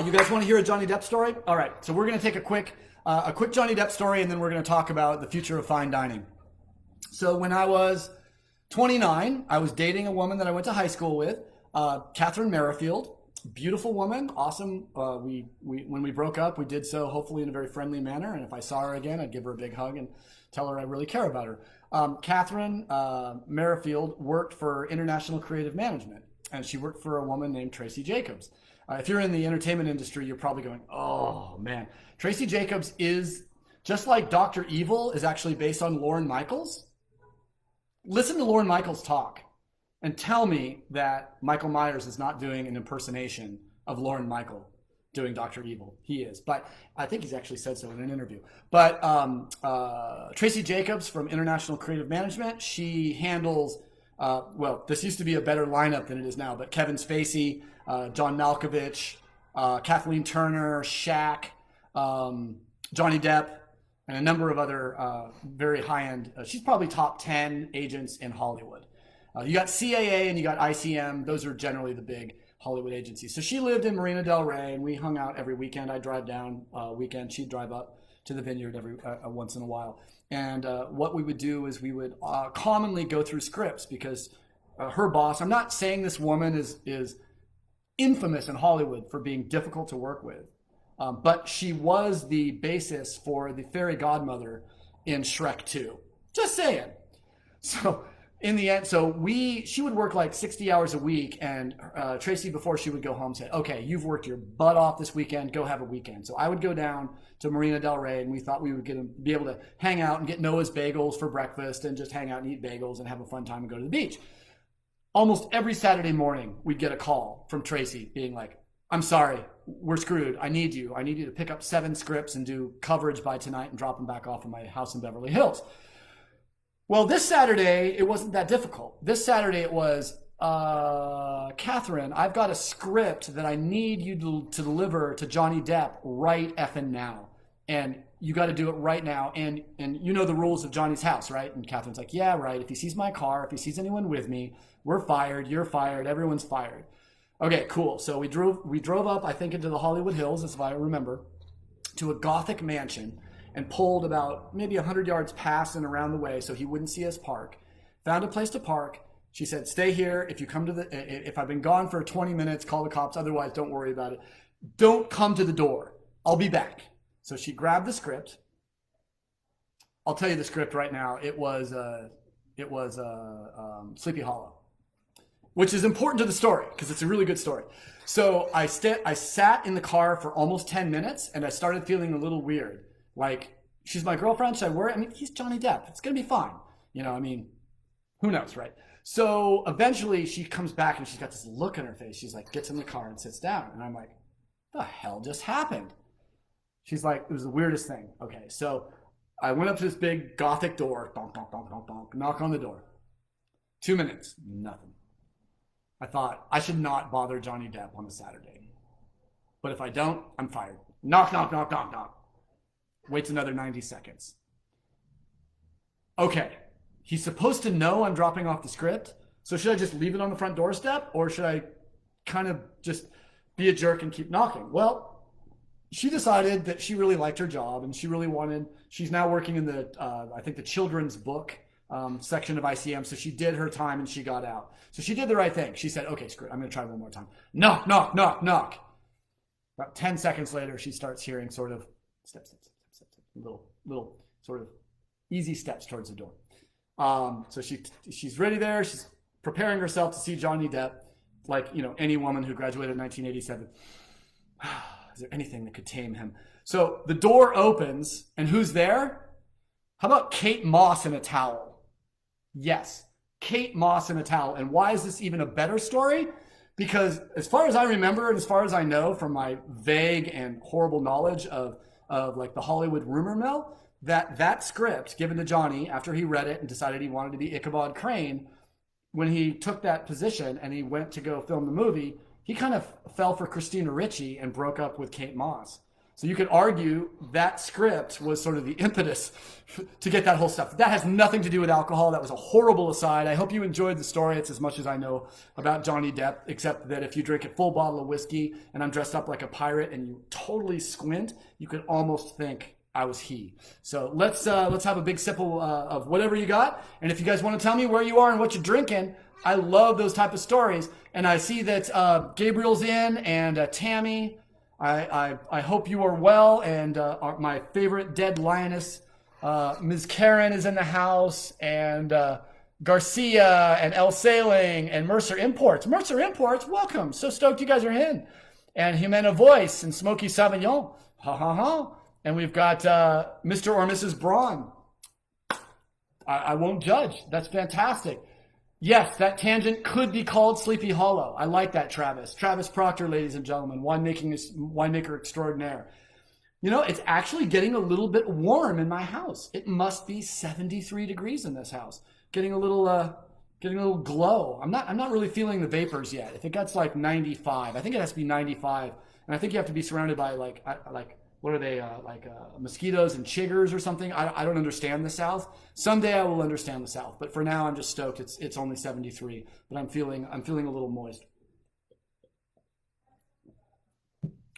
You guys want to hear a Johnny Depp story? All right, so we're going to take a quick Johnny Depp story, and then we're going to talk about the future of fine dining. So when I was 29, I was dating a woman that I went to high school with, Catherine Merrifield. Beautiful woman, awesome. When we broke up, we did so hopefully in a very friendly manner, and if I saw her again, I'd give her a big hug and tell her I really care about her. Catherine Merrifield worked for International Creative Management, and she worked for a woman named Tracy Jacobs. If you're in the entertainment industry, you're probably going, oh man. Tracy Jacobs is, just like Dr. Evil is actually based on Lorne Michaels. Listen to Lorne Michaels talk and tell me that Michael Myers is not doing an impersonation of Lorne Michael doing Dr. Evil. He is, but I think he's actually said so in an interview. But Tracy Jacobs from International Creative Management, she handles, this used to be a better lineup than it is now, but Kevin Spacey, John Malkovich, Kathleen Turner, Shaq, Johnny Depp, and a number of other very high-end, she's probably top 10 agents in Hollywood. You got CAA and you got ICM. Those are generally the big Hollywood agencies. So she lived in Marina Del Rey, and we hung out every weekend. I'd drive down weekend. She'd drive up to the vineyard every once in a while. And what we would do is we would commonly go through scripts because her boss, I'm not saying this woman is infamous in Hollywood for being difficult to work with, but she was the basis for the fairy godmother in Shrek 2. Just saying. So in the end, she would work like 60 hours a week, and Tracy, before she would go home, said, okay, you've worked your butt off this weekend, go have a weekend. So I would go down to Marina Del Rey, and we thought we would be able to hang out and get Noah's Bagels for breakfast and just hang out and eat bagels and have a fun time and go to the beach. Almost every Saturday morning, we'd get a call from Tracy being like, I'm sorry, we're screwed. I need you to pick up 7 scripts and do coverage by tonight and drop them back off in my house in Beverly Hills. Well, this Saturday, it wasn't that difficult. This Saturday, it was, Catherine, I've got a script that I need you to deliver to Johnny Depp right effing now. And you got to do it right now. And you know the rules of Johnny's house, right? And Catherine's like, yeah, right. If he sees my car, if he sees anyone with me, we're fired, you're fired, everyone's fired. Okay, cool. So we drove up, I think, into the Hollywood Hills, as if I remember, to a Gothic mansion, and pulled about maybe 100 yards past and around the way so he wouldn't see us park. Found a place to park. She said, stay here. If I've been gone for 20 minutes, call the cops. Otherwise, don't worry about it. Don't come to the door. I'll be back. So she grabbed the script. I'll tell you the script right now. It was Sleepy Hollow, which is important to the story because it's a really good story. So I sat in the car for almost 10 minutes, and I started feeling a little weird. Like, she's my girlfriend. Should I worry? I mean, he's Johnny Depp. It's going to be fine. Who knows, right? So eventually she comes back and she's got this look on her face. She's like, gets in the car and sits down. And I'm like, the hell just happened? She's like, it was the weirdest thing. Okay, so I went up to this big Gothic door, donk, donk, donk, donk, donk, knock on the door. 2 minutes, nothing. I thought, I should not bother Johnny Depp on a Saturday. But if I don't, I'm fired. Knock, knock, knock, knock, knock. Waits another 90 seconds. Okay, he's supposed to know I'm dropping off the script, so should I just leave it on the front doorstep, or should I kind of just be a jerk and keep knocking? Well, she decided that she really liked her job, and she's now working in the children's book section of ICM, so she did her time and she got out. So she did the right thing. She said, okay, screw it, I'm going to try one more time. Knock, knock, knock, knock. About 10 seconds later, she starts hearing sort of steps, little sort of easy steps towards the door. So she's ready there. She's preparing herself to see Johnny Depp, like, you know, any woman who graduated in 1987. Is there anything that could tame him? So the door opens, and who's there? How about Kate Moss in a towel? Yes, Kate Moss in a towel. And why is this even a better story? Because as far as I remember, and as far as I know from my vague and horrible knowledge of like the Hollywood rumor mill, that script given to Johnny after he read it and decided he wanted to be Ichabod Crane, when he took that position and he went to go film the movie, he kind of fell for Christina Ricci and broke up with Kate Moss. So you could argue that script was sort of the impetus to get that whole stuff. That has nothing to do with alcohol. That was a horrible aside. I hope you enjoyed the story. It's as much as I know about Johnny Depp, except that if you drink a full bottle of whiskey and I'm dressed up like a pirate and you totally squint, you could almost think I was he. So let's have a big sip of whatever you got. And if you guys want to tell me where you are and what you're drinking, I love those type of stories. And I see that Gabriel's in and Tammy. I hope you are well, and my favorite dead lioness, Ms. Karen, is in the house, and Garcia and El Sailing and Mercer Imports. Mercer Imports, welcome. So stoked you guys are in. And Jimena Voice and Smoky Sauvignon. Ha ha ha. And we've got Mr. or Mrs. Braun. I won't judge. That's fantastic. Yes, that tangent could be called Sleepy Hollow. I like that, Travis. Travis Proctor, ladies and gentlemen, winemaker extraordinaire. You know, it's actually getting a little bit warm in my house. It must be 73 degrees in this house. Getting a little glow. I'm not really feeling the vapors yet. If it gets like 95, I think it has to be 95, and I think you have to be surrounded by like what are they, mosquitoes and chiggers or something? I don't understand the South. Someday I will understand the South, but for now I'm just stoked. It's only 73, but I'm feeling a little moist.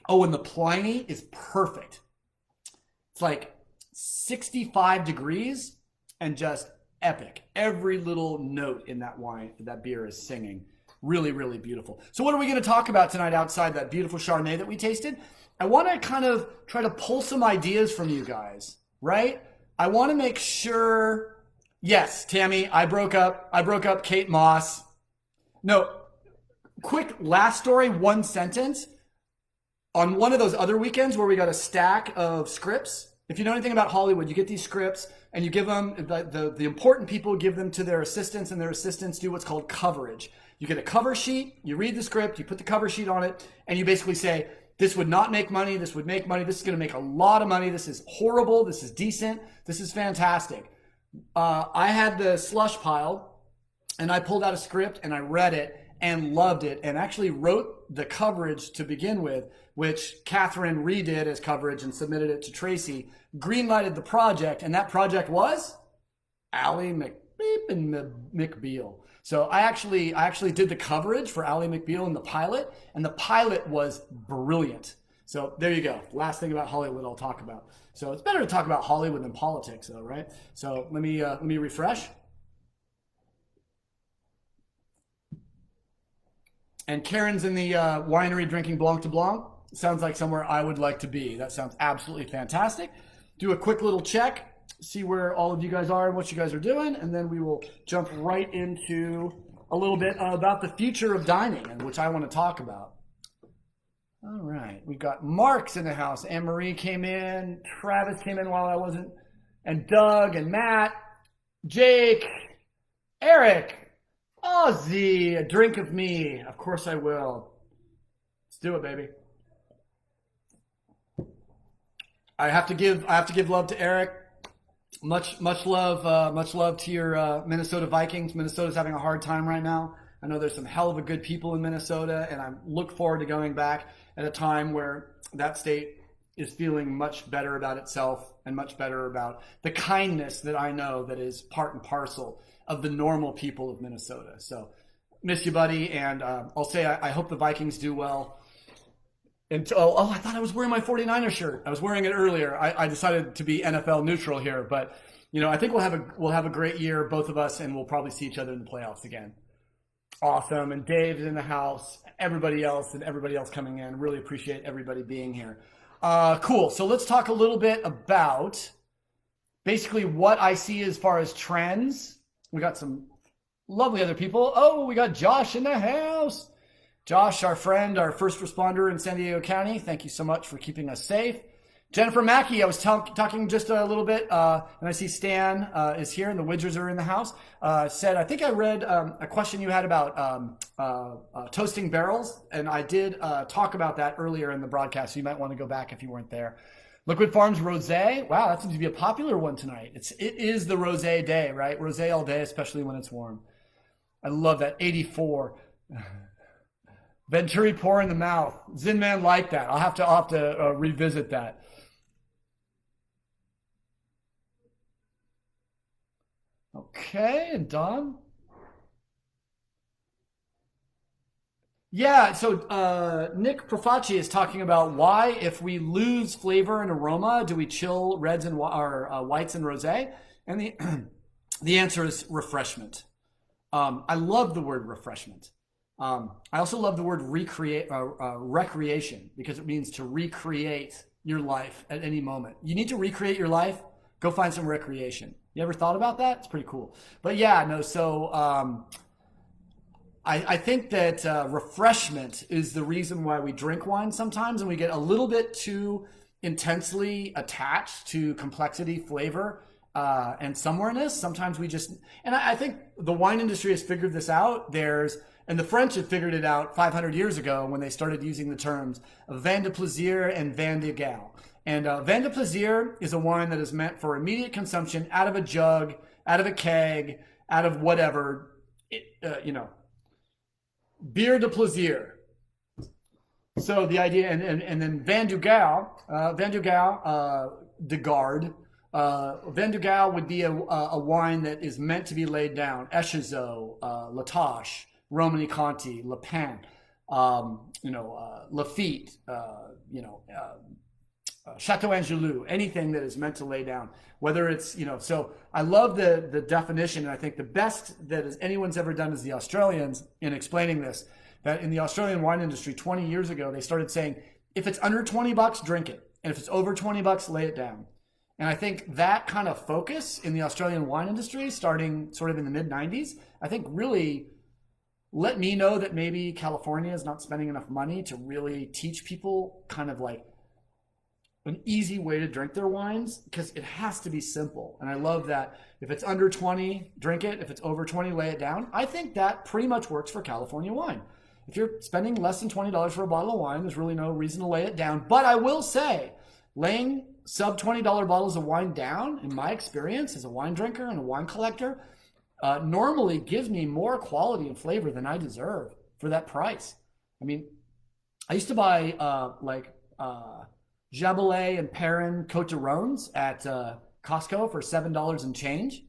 Oh, and the Pliny is perfect. It's like 65 degrees and just epic. Every little note in that wine, that beer is singing. Really, really beautiful. So what are we going to talk about tonight outside that beautiful Chardonnay that we tasted? I want to kind of try to pull some ideas from you guys, right? I want to make sure, yes, Tammy, I broke up Kate Moss. No, quick last story, one sentence. On one of those other weekends where we got a stack of scripts, if you know anything about Hollywood, you get these scripts and you give them, the important people give them to their assistants, and their assistants do what's called coverage. You get a cover sheet, you read the script, you put the cover sheet on it, and you basically say, this would not make money, this would make money, this is going to make a lot of money, this is horrible, this is decent, this is fantastic. I had the slush pile, and I pulled out a script, and I read it, and loved it, and actually wrote the coverage to begin with, which Catherine redid as coverage and submitted it to Tracy, greenlighted the project, and that project was Ally McBeal. So I actually did the coverage for Ally McBeal in the pilot, and the pilot was brilliant. So there you go. Last thing about Hollywood I'll talk about. So it's better to talk about Hollywood than politics, though, right? So let me refresh. And Karen's in the winery drinking Blanc de Blanc. Sounds like somewhere I would like to be. That sounds absolutely fantastic. Do a quick little check. See where all of you guys are and what you guys are doing, and then we will jump right into a little bit about the future of dining, and which I want to talk about. All right, we've got Mark's in the house. Anne-Marie came in, Travis came in while I wasn't, and Doug and Matt, Jake, Eric, Ozzy, a drink of me. Of course I will. Let's do it, baby. I have to give love to Eric. Much love to your Minnesota Vikings. Minnesota's having a hard time right now. I know there's some hell of a good people in Minnesota, and I look forward to going back at a time where that state is feeling much better about itself and much better about the kindness that I know that is part and parcel of the normal people of Minnesota. So miss you, buddy, and I'll say I hope the Vikings do well. And I thought I was wearing my 49er shirt. I was wearing it earlier. I decided to be NFL neutral here, but you know, I think we'll have a great year, both of us, and we'll probably see each other in the playoffs again. Awesome. And Dave's in the house, everybody else coming in. Really appreciate everybody being here. Cool. So let's talk a little bit about basically what I see as far as trends. We got some lovely other people. Oh, we got Josh in the house. Josh, our friend, our first responder in San Diego County. Thank you so much for keeping us safe. Jennifer Mackey, I was talking just a little bit, and I see Stan is here and the Widgers are in the house. Said, I think I read a question you had about toasting barrels, and I did talk about that earlier in the broadcast, so you might want to go back if you weren't there. Liquid Farms Rosé. Wow, that seems to be a popular one tonight. It is the rosé day, right? Rosé all day, especially when it's warm. I love that. 84. Venturi pour in the mouth. Zin Man liked that. I'll have to revisit that. Okay, and Don? Yeah, so Nick Profaci is talking about why, if we lose flavor and aroma, do we chill reds and or whites and rosé? And the the answer is refreshment. I love the word refreshment. I also love the word recreation, because it means to recreate your life at any moment. You need to recreate your life, go find some recreation. You ever thought about that? It's pretty cool. But yeah, no, so I think that refreshment is the reason why we drink wine sometimes, and we get a little bit too intensely attached to complexity, flavor, and somewhereness. Sometimes we just, and I think the wine industry has figured this out. And the French had figured it out 500 years ago when they started using the terms vin de plaisir and vin de gale. And vin de plaisir is a wine that is meant for immediate consumption out of a jug, out of a keg, out of whatever, beer de plaisir. So the idea, and then vin du gale, de garde. Vin du gale would be a wine that is meant to be laid down. Echezot, Latache, Romani Conti, Le Pen, Lafite, Chateau Angelou, anything that is meant to lay down, whether it's, so I love the definition. And I think the best that anyone's ever done is the Australians in explaining this, that in the Australian wine industry 20 years ago, they started saying, if it's under $20, drink it. And if it's over $20, lay it down. And I think that kind of focus in the Australian wine industry, starting sort of in the mid 90s, I think really let me know that maybe California is not spending enough money to really teach people kind of like an easy way to drink their wines, because it has to be simple. And I love that if it's under 20, drink it. If it's over 20, lay it down. I think that pretty much works for California wine. If you're spending less than $20 for a bottle of wine, there's really no reason to lay it down. But I will say, laying sub $20 bottles of wine down, in my experience as a wine drinker and a wine collector, normally gives me more quality and flavor than I deserve for that price. I mean, I used to buy Jabolet and Perrin Côte de Rhônes at Costco for $7 and change.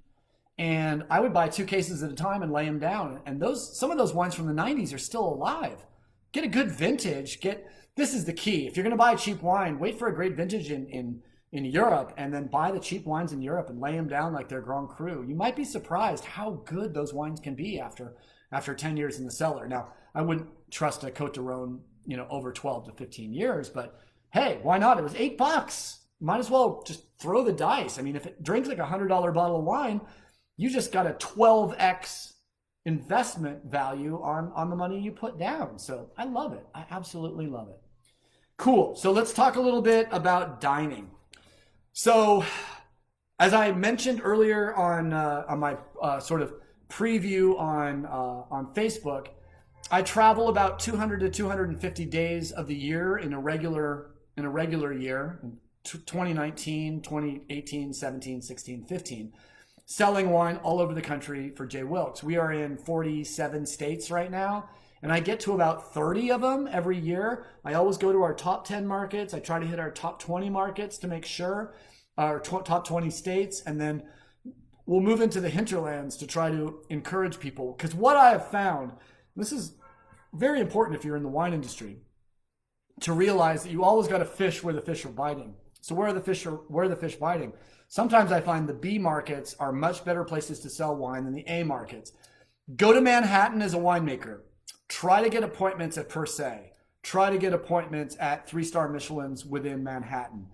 And I would buy 2 cases at a time and lay them down. And some of those wines from the 90s are still alive. Get a good vintage. This is the key. If you're going to buy a cheap wine, wait for a great vintage in Europe, and then buy the cheap wines in Europe and lay them down like they're Grand Cru. You might be surprised how good those wines can be after 10 years in the cellar. Now, I wouldn't trust a Côte de Rhône, over 12 to 15 years, but hey, why not? It was $8. Might as well just throw the dice. I mean, if it drinks like a $100 bottle of wine, you just got a 12x investment value on the money you put down. So I love it. I absolutely love it. Cool. So let's talk a little bit about dining. So as I mentioned earlier on my sort of preview on Facebook, I travel about 200 to 250 days of the year in a regular year, 2019, 2018, 17, 16, 15, selling wine all over the country for J. Wilkes. We are in 47 states right now, and I get to about 30 of them every year. I always go to our top 10 markets. I try to hit our top 20 markets to make sure, our top 20 states, and then we'll move into the hinterlands to try to encourage people. Because what I have found, this is very important if you're in the wine industry, to realize that you always got to fish where the fish are biting. So where are the fish biting? Sometimes I find the B markets are much better places to sell wine than the A markets. Go to Manhattan as a winemaker. Try to get appointments at Per Se. Try to get appointments at 3-star Michelins within Manhattan.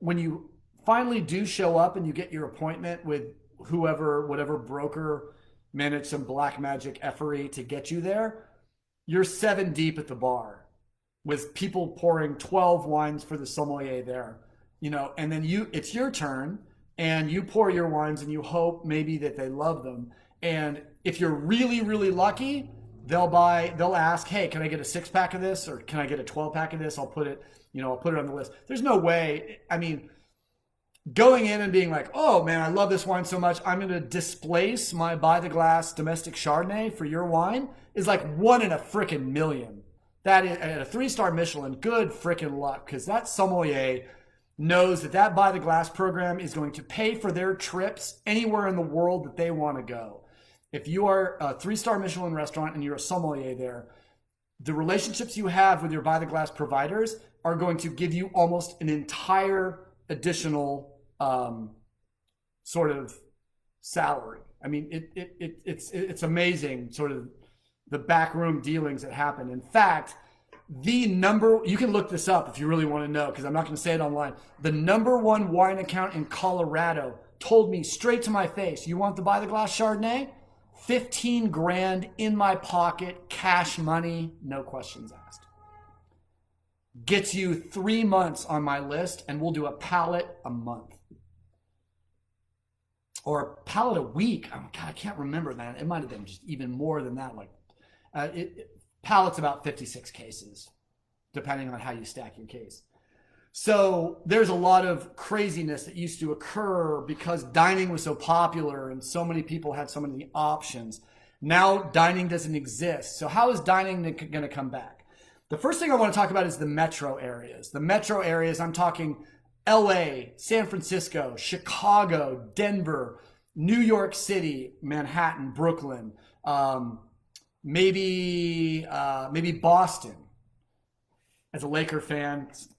When you finally do show up and you get your appointment with whatever broker managed some black magic effery to get you there, you're 7 deep at the bar with people pouring 12 wines for the sommelier there, and then it's your turn and you pour your wines and you hope maybe that they love them. And if you're really, really lucky, they'll ask, hey, can I get a 6-pack of this? Or can I get a 12-pack of this? I'll put it on the list. There's no way. I mean, going in and being like, oh man, I love this wine so much, I'm going to displace my by the glass domestic Chardonnay for your wine is like 1 in a freaking million. That is at a 3-star Michelin, good freaking luck, because that sommelier knows that by the glass program is going to pay for their trips anywhere in the world that they want to go. If you are a 3-star Michelin restaurant and you're a sommelier there, the relationships you have with your by the glass providers are going to give you almost an entire additional sort of salary. I mean, it's amazing sort of the backroom dealings that happen. In fact, you can look this up if you really want to know, because I'm not going to say it online. The #1 wine account in Colorado told me straight to my face, you want the by the glass Chardonnay? 15 grand in my pocket, cash money, no questions asked. Gets you 3 months on my list, and we'll do a pallet a month. Or a pallet a week. Oh God, I can't remember that. It might have been just even more than that. Pallet's about 56 cases, depending on how you stack your case. So there's a lot of craziness that used to occur because dining was so popular and so many people had so many options. Now dining doesn't exist. So how is dining going to come back? The first thing I want to talk about is the metro areas. The metro areas, I'm talking LA, San Francisco, Chicago, Denver, New York City, Manhattan, Brooklyn, maybe Boston. As a Laker fan, it's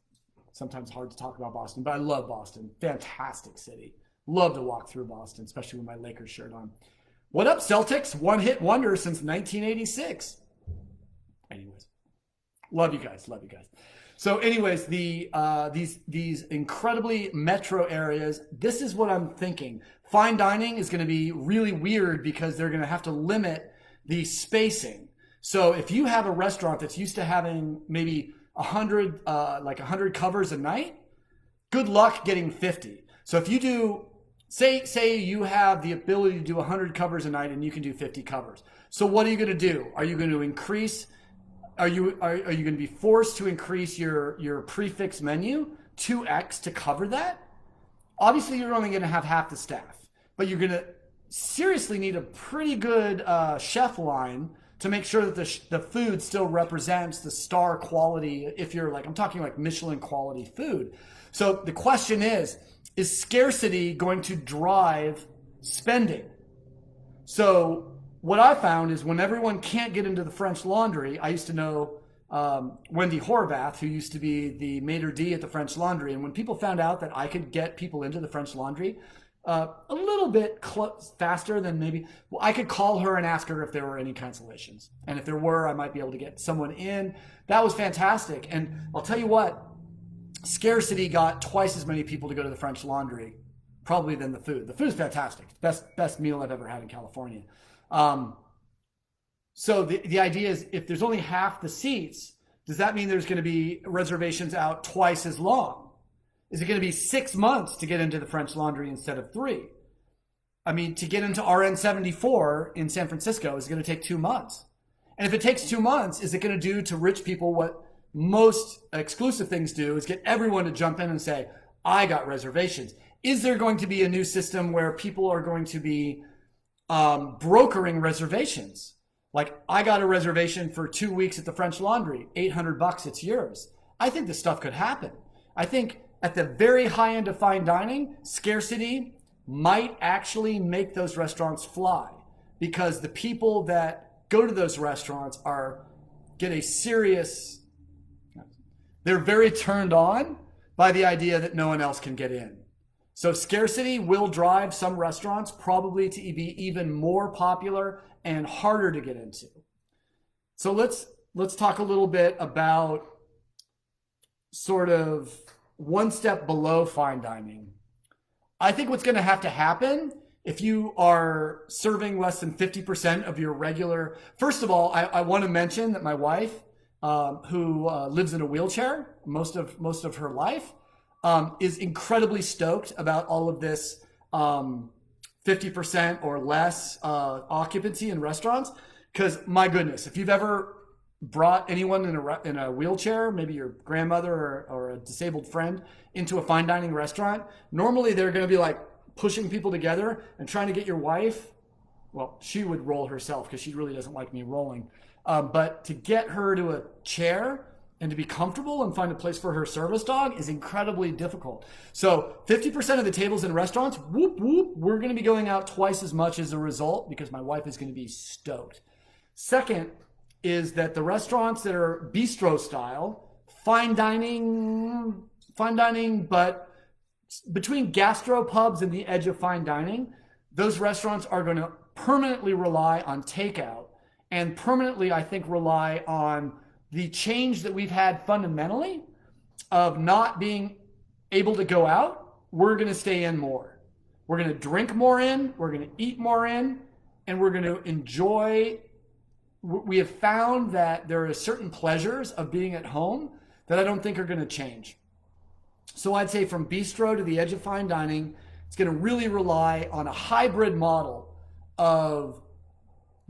sometimes hard to talk about Boston, but I love Boston. Fantastic city. Love to walk through Boston, especially with my Lakers shirt on. What up, Celtics? One-hit wonder since 1986. Anyways, love you guys. So anyways, these incredibly metro areas, this is what I'm thinking. Fine dining is going to be really weird because they're going to have to limit the spacing. So if you have a restaurant that's used to having maybe 100 covers a night, good luck getting 50. So if you do, say you have the ability to do 100 covers a night and you can do 50 covers. So what are you going to do? Are you going to increase? Are you going to be forced to increase your prefix menu 2x to cover that? Obviously, you're only going to have half the staff, but you're going to seriously need a pretty good chef line to make sure that the food still represents the star quality. If you're I'm talking like Michelin quality food. So the question is scarcity going to drive spending? So what I found is when everyone can't get into the French Laundry, I used to know Wendy Horvath, who used to be the maitre d' at the French Laundry. And when people found out that I could get people into the French Laundry a little bit faster than maybe, I could call her and ask her if there were any cancellations. And if there were, I might be able to get someone in. That was fantastic. And I'll tell you what, scarcity got twice as many people to go to the French Laundry probably than the food. The food is fantastic. Best meal I've ever had in California. So the idea is if there's only half the seats, does that mean there's going to be reservations out twice as long? Is it going to be 6 months to get into the French Laundry instead of 3? I mean, to get into RN74 in San Francisco is going to take 2 months. And if it takes 2 months, is it going to do to rich people what most exclusive things do, is get everyone to jump in and say, I got reservations? Is there going to be a new system where people are going to be brokering reservations? Like, I got a reservation for 2 weeks at the French Laundry, $800, it's yours. I think this stuff could happen. I think at the very high end of fine dining, scarcity might actually make those restaurants fly, because the people that go to those restaurants they're very turned on by the idea that no one else can get in. So scarcity will drive some restaurants probably to be even more popular and harder to get into. So let's talk a little bit about sort of one step below fine dining. I think what's going to have to happen if you are serving less than 50% of your regular, first of all, I want to mention that my wife, who lives in a wheelchair most of her life, is incredibly stoked about all of this 50% or less occupancy in restaurants. Because my goodness, if you've ever brought anyone in a wheelchair, maybe your grandmother or a disabled friend, into a fine dining restaurant, normally they're going to be like pushing people together and trying to get your wife. Well, she would roll herself because she really doesn't like me rolling. But to get her to a chair and to be comfortable and find a place for her service dog is incredibly difficult. So 50% of the tables in restaurants, whoop, whoop, we're going to be going out twice as much as a result because my wife is going to be stoked. Second is that the restaurants that are bistro style, fine dining, but between gastropubs and the edge of fine dining, those restaurants are going to permanently rely on takeout and permanently, I think, rely on the change that we've had fundamentally of not being able to go out. We're going to stay in more. We're going to drink more in, we're going to eat more in, and we're going to enjoy. We have found that there are certain pleasures of being at home that I don't think are going to change. So I'd say from bistro to the edge of fine dining, it's going to really rely on a hybrid model of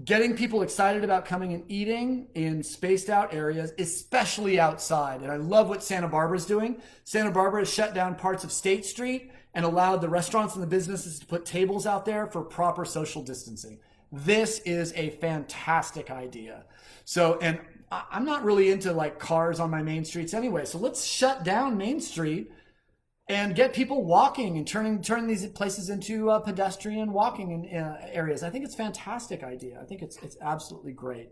getting people excited about coming and eating in spaced out areas, especially outside. And I love what Santa Barbara's doing. Santa Barbara has shut down parts of State Street and allowed the restaurants and the businesses to put tables out there for proper social distancing. This is a fantastic idea. So, and I'm not really into like cars on my main streets anyway. So let's shut down Main Street and get people walking and turning these places into pedestrian walking in areas. I think it's a fantastic idea. I think it's absolutely great.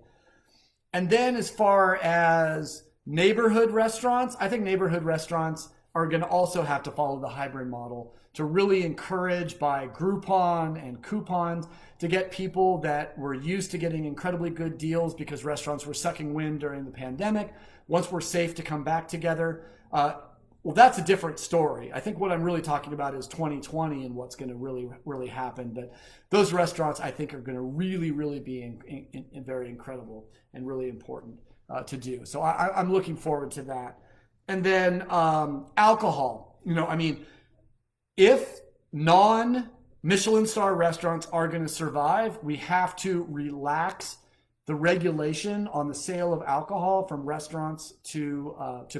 And then as far as neighborhood restaurants, I think neighborhood restaurants are going to also have to follow the hybrid model to really encourage by Groupon and coupons to get people that were used to getting incredibly good deals because restaurants were sucking wind during the pandemic. Once we're safe to come back together, well, that's a different story. I think what I'm really talking about is 2020 and what's going to really happen. But those restaurants, I think, are going to really be very incredible and really important to do. So I'm looking forward to that. And then alcohol. I mean, if non-Michelin star restaurants are going to survive, we have to relax the regulation on the sale of alcohol from restaurants to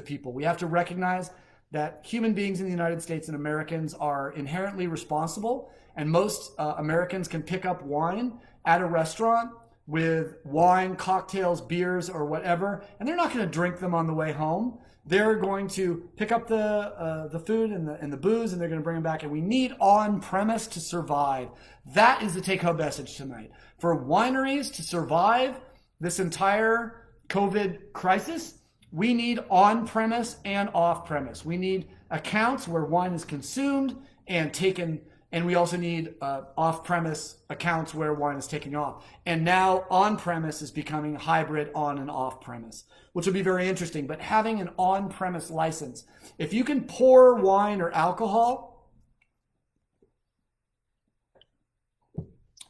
people. We have to recognize that human beings in the United States and Americans are inherently responsible, and most Americans can pick up wine at a restaurant with wine, cocktails, beers, or whatever, and they're not going to drink them on the way home. They're going to pick up the food and the booze, and they're going to bring them back. And we need on-premise to survive. That is the take-home message tonight. For wineries to survive this entire COVID crisis, we need on-premise and off-premise. We need accounts where wine is consumed and taken, and we also need off-premise accounts where wine is taken off. And now on-premise is becoming hybrid on and off-premise, which will be very interesting. But having an on-premise license, if you can pour wine or alcohol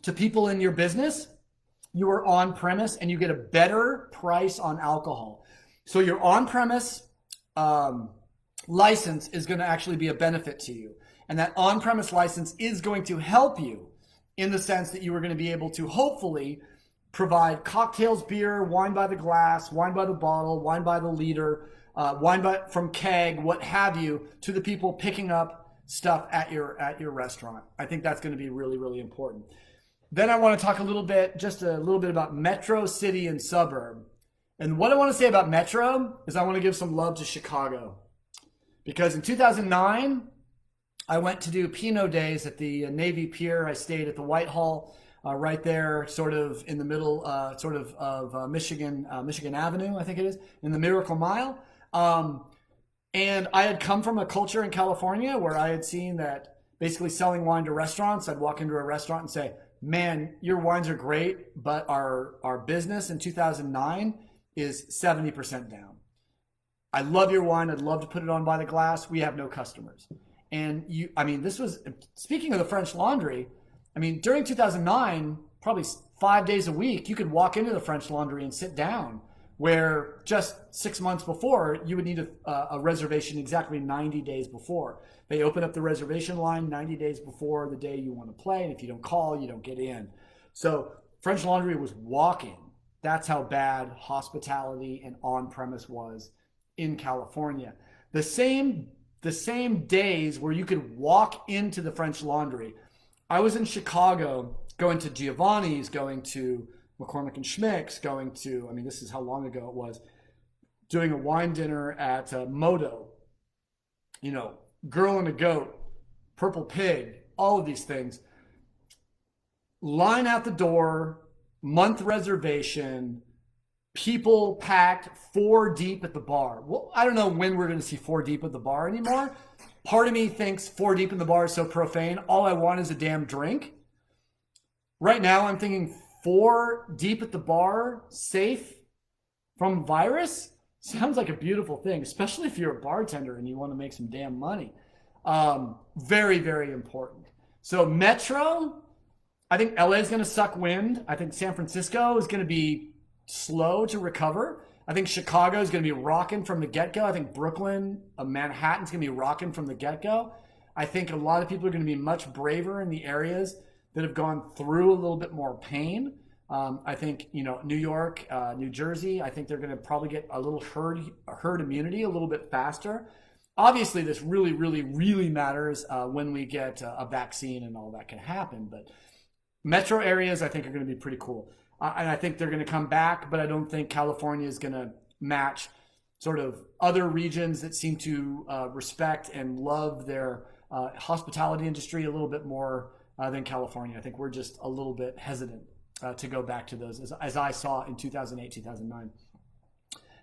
to people in your business, you are on-premise and you get a better price on alcohol. So your on-premise license is going to actually be a benefit to you. And that on-premise license is going to help you in the sense that you are going to be able to hopefully provide cocktails, beer, wine by the glass, wine by the bottle, wine by the liter, from keg, what have you, to the people picking up stuff at your restaurant. I think that's going to be really important. Then I want to talk a little bit about metro, city, and suburb. And what I want to say about metro is I want to give some love to Chicago. Because in 2009, I went to do Pinot Days at the Navy Pier. I stayed at the Whitehall, right there, sort of in the middle, of Michigan Avenue, I think it is, in the Miracle Mile. And I had come from a culture in California where I had seen that basically selling wine to restaurants, I'd walk into a restaurant and say, man, your wines are great, but our business in 2009 is 70% down. I love your wine. I'd love to put it on by the glass. We have no customers. And I mean, this was, speaking of the French Laundry, I mean, during 2009, probably 5 days a week, you could walk into the French Laundry and sit down, where just 6 months before, you would need a reservation exactly 90 days before. They open up the reservation line 90 days before the day you want to play, and if you don't call, you don't get in. So French Laundry was walking. That's how bad hospitality and on-premise was in California. The same days where you could walk into the French Laundry. I was in Chicago going to Giovanni's, going to McCormick and Schmick's, going to, I mean, this is how long ago it was, doing a wine dinner at Moto, you know, Girl and a Goat, Purple Pig, all of these things. Line out the door, month reservation, people packed 4 deep at the bar. Well, I don't know when we're going to see 4 deep at the bar anymore. Part of me thinks 4 deep in the bar is so profane. All I want is a damn drink. Right now, I'm thinking 4 deep at the bar, safe from virus. Sounds like a beautiful thing, especially if you're a bartender and you want to make some damn money. Very, very important. So Metro, I think LA is going to suck wind. I think San Francisco is going to be slow to recover. I think Chicago is going to be rocking from the get-go. I think Brooklyn, Manhattan's going to be rocking from the get-go. I think a lot of people are going to be much braver in the areas that have gone through a little bit more pain. I think, you know, New York, New Jersey, I think they're going to probably get a little herd immunity a little bit faster. Obviously, this really, really, really matters when we get a vaccine and all that can happen. But metro areas, I think, are going to be pretty cool. And I think they're going to come back, but I don't think California is going to match sort of other regions that seem to respect and love their hospitality industry a little bit more than California. I think we're just a little bit hesitant to go back to those, as I saw in 2008, 2009.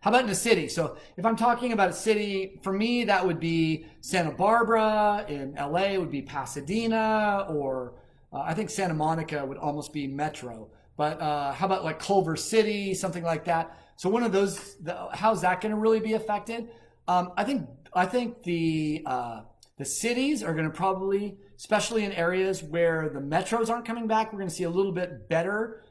How about in a city? So if I'm talking about a city, for me, that would be Santa Barbara. In LA, it would be Pasadena, or I think Santa Monica would almost be metro. But how about like Culver City, something like that? So one of those, how's that going to really be affected? I think the cities are going to probably, especially in areas where the metros aren't coming back, we're going to see a little bit better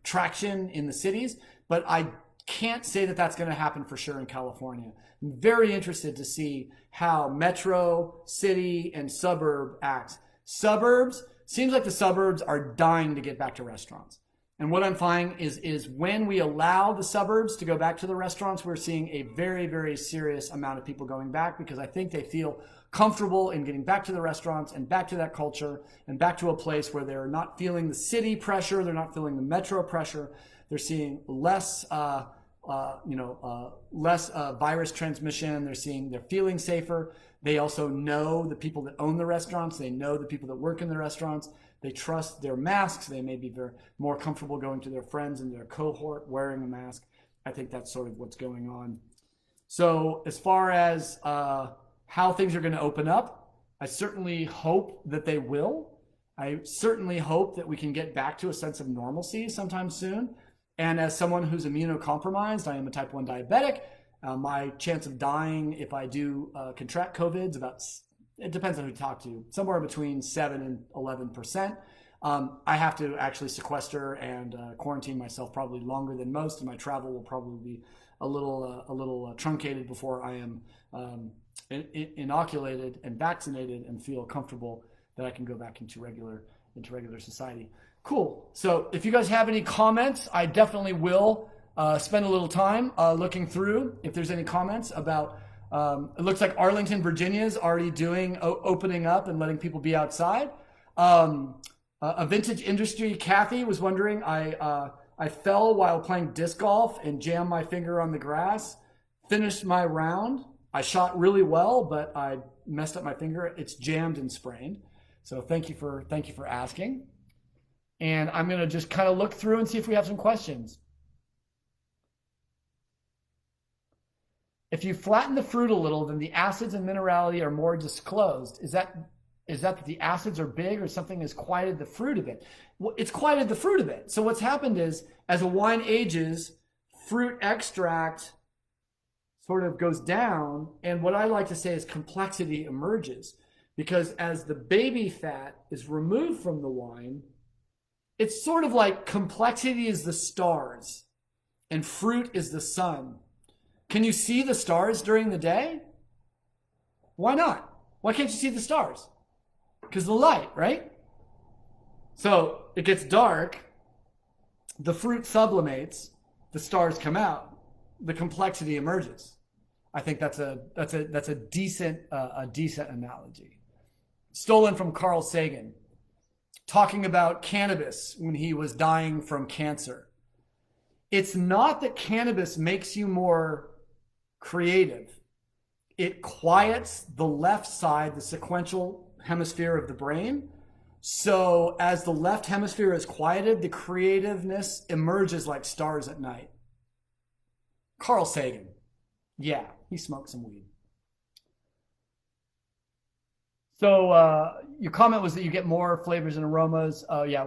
traction in the cities. But I can't say that that's going to happen for sure in California. I'm very interested to see how metro, city, and suburb acts. Suburbs, seems like the suburbs are dying to get back to restaurants. And what I'm finding is when we allow the suburbs to go back to the restaurants, we're seeing a very, very serious amount of people going back, because I think they feel comfortable in getting back to the restaurants and back to that culture and back to a place where they're not feeling the city pressure, they're not feeling the metro pressure. They're seeing less virus transmission. They're feeling safer. They also know the people that own the restaurants. They know the people that work in the restaurants. They trust their masks. They may be more comfortable going to their friends in their cohort wearing a mask. I think that's sort of what's going on. So as far as how things are going to open up, I certainly hope that they will. I certainly hope that we can get back to a sense of normalcy sometime soon. And as someone who's immunocompromised, I am a type 1 diabetic. My chance of dying if I do contract COVID is about, it depends on who you talk to, somewhere between 7 and 11%. I have to actually sequester and quarantine myself probably longer than most, and my travel will probably be a little truncated before I am inoculated and vaccinated and feel comfortable that I can go back into regular society. Cool. So if you guys have any comments, I definitely will spend a little time looking through if there's any comments about. It looks like Arlington, Virginia is already opening up and letting people be outside. A vintage industry, Kathy was wondering, I fell while playing disc golf and jammed my finger on the grass. Finished my round. I shot really well, but I messed up my finger. It's jammed and sprained. So thank you for asking. And I'm going to just kind of look through and see if we have some questions. If you flatten the fruit a little, then the acids and minerality are more disclosed. Is that the acids are big, or something has quieted the fruit a bit? Well, it's quieted the fruit a bit. So what's happened is, as a wine ages, fruit extract sort of goes down. And what I like to say is complexity emerges, because as the baby fat is removed from the wine, it's sort of like complexity is the stars and fruit is the sun. Can you see the stars during the day? Why not? Why can't you see the stars? Because the light, right? So it gets dark, the fruit sublimates, the stars come out, the complexity emerges. I think that's a decent analogy. Stolen from Carl Sagan, talking about cannabis when he was dying from cancer. It's not that cannabis makes you more creative. It quiets the left side, the sequential hemisphere of the brain. So as the left hemisphere is quieted, the creativeness emerges like stars at night. Carl Sagan. Yeah, he smoked some weed. So your comment was that you get more flavors and aromas. Yeah,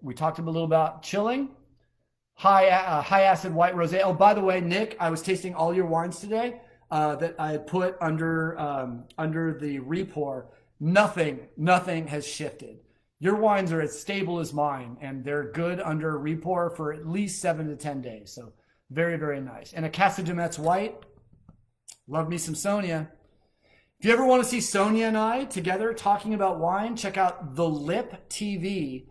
we talked a little about chilling. High acid white rosé. Oh, by the way, Nick, I was tasting all your wines today that I had put under the repour. Nothing has shifted. Your wines are as stable as mine, and they're good under repour for at least 7 to 10 days. So very, very nice. And a Casa Dumetz white. Love me some Sonia. If you ever want to see Sonia and I together talking about wine, check out The Lip TV